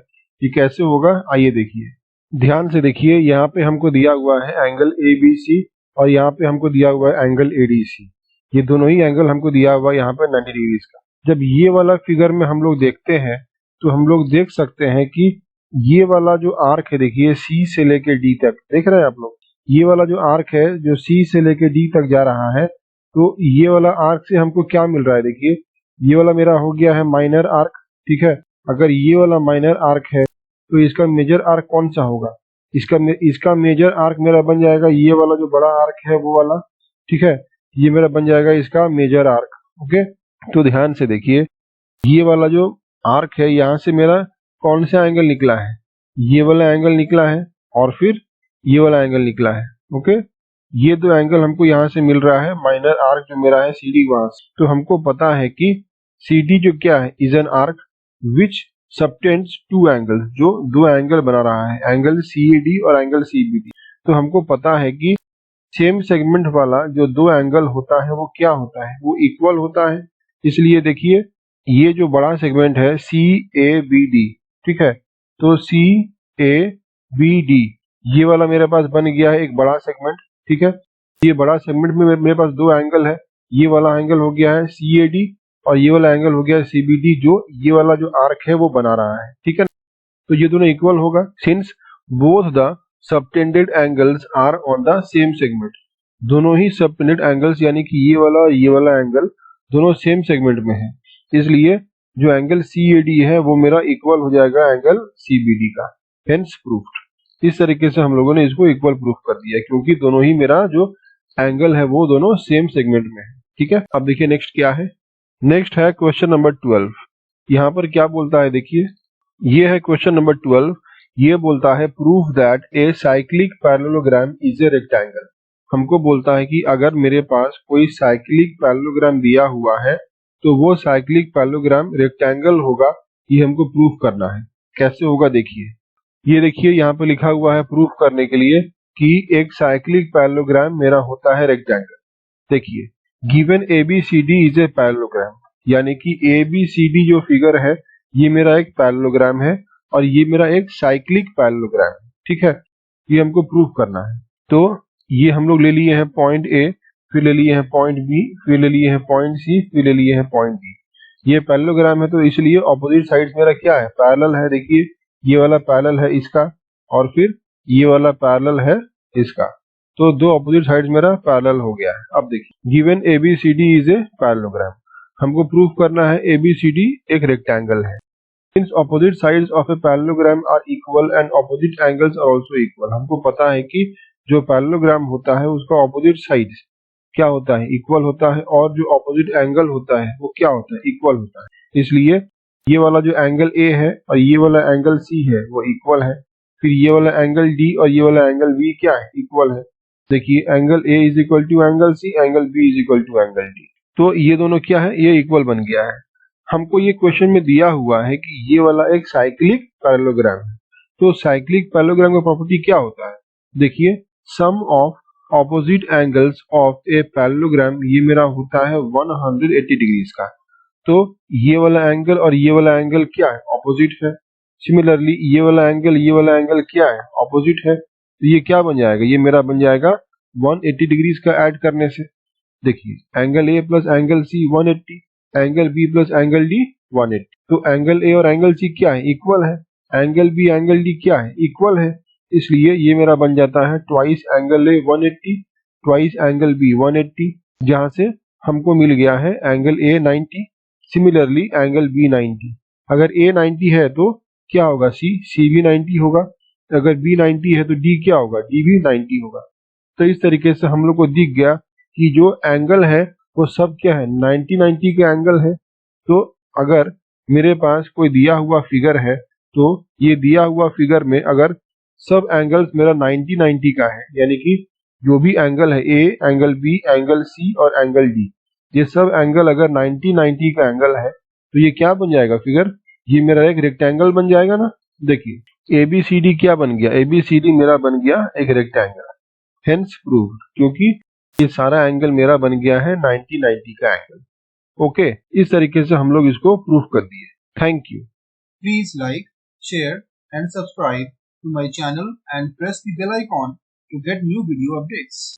ये कैसे होगा आइए देखिए, ध्यान से देखिए, यहाँ पे हमको दिया हुआ है एंगल ABC और यहाँ पे हमको दिया हुआ है एंगल ADC। ये दोनों ही एंगल हमको दिया हुआ है यहाँ पे 90 डिग्रीज का। जब ये वाला फिगर में हम लोग देखते हैं तो हम लोग देख सकते हैं कि ये वाला जो आर्क है देखिए C से लेके D तक, देख रहे हैं आप लोग, ये वाला जो आर्क है जो C से लेके D तक जा रहा है, तो ये वाला आर्क से हमको क्या मिल रहा है, देखिए ये वाला मेरा हो गया है माइनर आर्क, ठीक है। अगर ये वाला माइनर आर्क है तो इसका मेजर आर्क कौन सा होगा, इसका मेजर आर्क मेरा बन जाएगा ये वाला जो बड़ा आर्क है वो वाला, ठीक है, ये मेरा बन जाएगा इसका मेजर आर्क। ओके, तो ध्यान से देखिए ये वाला जो आर्क है यहाँ से मेरा कौन सा एंगल निकला है, ये वाला एंगल निकला है और फिर ये वाला एंगल निकला है। ओके, ये दो एंगल हमको यहाँ से मिल रहा है, माइनर आर्क जो मेरा है CD वहां से। तो हमको पता है कि CD जो क्या है is an arc which subtends two angles, जो दो एंगल बना रहा है, एंगल CAD और एंगल CBD। तो हमको पता है कि सेम सेगमेंट वाला जो दो एंगल होता है वो क्या होता है, वो इक्वल होता है। इसलिए देखिए ये जो बड़ा सेगमेंट है CABD, ठीक है, तो CABD ये वाला मेरे पास बन गया है एक बड़ा सेगमेंट, ठीक है। ये बड़ा सेगमेंट में मेरे पास दो एंगल है, ये वाला एंगल हो गया है CAD और ये वाला एंगल हो गया है CBD, जो ये वाला जो आर्क है वो बना रहा है, ठीक है। तो ये दोनों इक्वल होगा since both the subtended angles are on the same segment. दोनों ही सबटेंडेड एंगल्स यानी कि ये वाला और ये वाला एंगल दोनों सेम सेगमेंट में है, इसलिए जो एंगल CAD है वो मेरा इक्वल हो जाएगा एंगल CBD का, हेंस प्रूफ्ड। इस तरीके से हम लोगों ने इसको इक्वल प्रूफ कर दिया क्योंकि दोनों ही मेरा जो एंगल है वो दोनों सेम सेगमेंट में है, ठीक है। अब देखिए नेक्स्ट क्या है, नेक्स्ट है क्वेश्चन नंबर 12। यहाँ पर क्या बोलता है देखिए, ये है क्वेश्चन नंबर 12। ये बोलता है proof that a cyclic parallelogram is a rectangle. हमको बोलता है कि अगर मेरे पास कोई साइक्लिक पैरेललोग्राम दिया हुआ है तो वो साइक्लिक पैरेललोग्राम रेक्टेंगल होगा, ये हमको प्रूफ करना है। कैसे होगा देखिए, ये देखिए यहाँ पे लिखा हुआ है प्रूफ करने के लिए कि एक साइक्लिक पैरेललोग्राम मेरा होता है रेक्टेंगल। देखिए given ABCD is a parallelogram, यानी कि ABCD जो फिगर है ये मेरा एक पैरेललोग्राम है और ये मेरा एक साइक्लिक पैरेललोग्राम है, ठीक है। ये हमको प्रूफ करना है। तो ये हम लोग ले लिए हैं पॉइंट A, फिर ले लिए हैं पॉइंट B, फिर ले लिए हैं पॉइंट C, फिर ले लिए हैं पॉइंट D। ये पैरेललोग्राम है तो इसलिए ऑपोजिट साइड्स मेरा क्या है, पैरेलल है। देखिए ये वाला पैरेलल है इसका और फिर ये वाला पैरेलल है इसका, तो दो ऑपोजिट साइड्स मेरा पैरेलल हो गया है। अब देखिए given ABCD is a parallelogram, हमको प्रूफ करना है ABCD एक रेक्टेंगल है। Since opposite sides of a parallelogram are equal and opposite angles are also equal, हमको पता है कि जो पैरेललोग्राम होता है उसका ऑपोजिट साइड्स क्या होता है, इक्वल होता है, और जो ऑपोजिट एंगल होता है वो क्या होता है, इक्वल होता है। इसलिए ये वाला जो एंगल A है और ये वाला एंगल C है वो इक्वल है, फिर ये वाला एंगल D और ये वाला एंगल B क्या है, इक्वल है। देखिए angle A is equal to angle C, angle B is equal to angle D, तो ये दोनों क्या है, ये इक्वल बन गया है। हमको ये क्वेश्चन में दिया हुआ है कि ये वाला एक साइक्लिक पैरेललोग्राम है, तो साइक्लिक पैरेललोग्राम का प्रॉपर्टी क्या होता है, देखिए sum of opposite angles of a parallelogram, ये मेरा होता है 180 डिग्रीज का। तो ये वाला एंगल और ये वाला एंगल क्या है, ऑपोजिट है। सिमिलरली ये वाला एंगल क्या है, ऑपोजिट है। तो ये क्या बन जाएगा, ये मेरा बन जाएगा 180 डिग्रीज का ऐड करने से। देखिए angle A plus angle C 180, angle B plus angle D 180। तो एंगल A और एंगल C क्या है, इक्वल है। एंगल B एंगल D क्या है, इक्वल है। इसलिए ये मेरा बन जाता है twice angle A 180 twice angle B 180, जहां से हमको मिल गया है angle A 90, similarly angle B 90। अगर ए 90 है तो क्या होगा, सी भी 90 होगा। अगर बी 90 है तो डी क्या होगा, डी भी 90 होगा। तो इस तरीके से हम लोग को दिख गया कि जो एंगल है वो सब क्या है, 90 के एंगल है। तो अगर मेरे पास कोई दिया हुआ फिगर है तो ये दिया हुआ फिगर में अगर सब एंगल्स मेरा 90 का है, यानी कि जो भी एंगल है ए, एंगल बी, एंगल सी और एंगल डी, ये सब एंगल अगर 90 का एंगल है तो ये क्या बन जाएगा फिगर, ये मेरा एक रेक्टेंगल बन जाएगा ना। देखिए ABCD क्या बन गया, ABCD मेरा बन गया एक रेक्टेंगल, हेंस प्रूव्ड, क्योंकि ये सारा एंगल मेरा बन गया है 90 का एंगल। ओके, इस तरीके से हम लोग इसको प्रूफ कर दिए। Thank you.
Please like, share and subscribe to my channel and press the bell icon to get new video updates.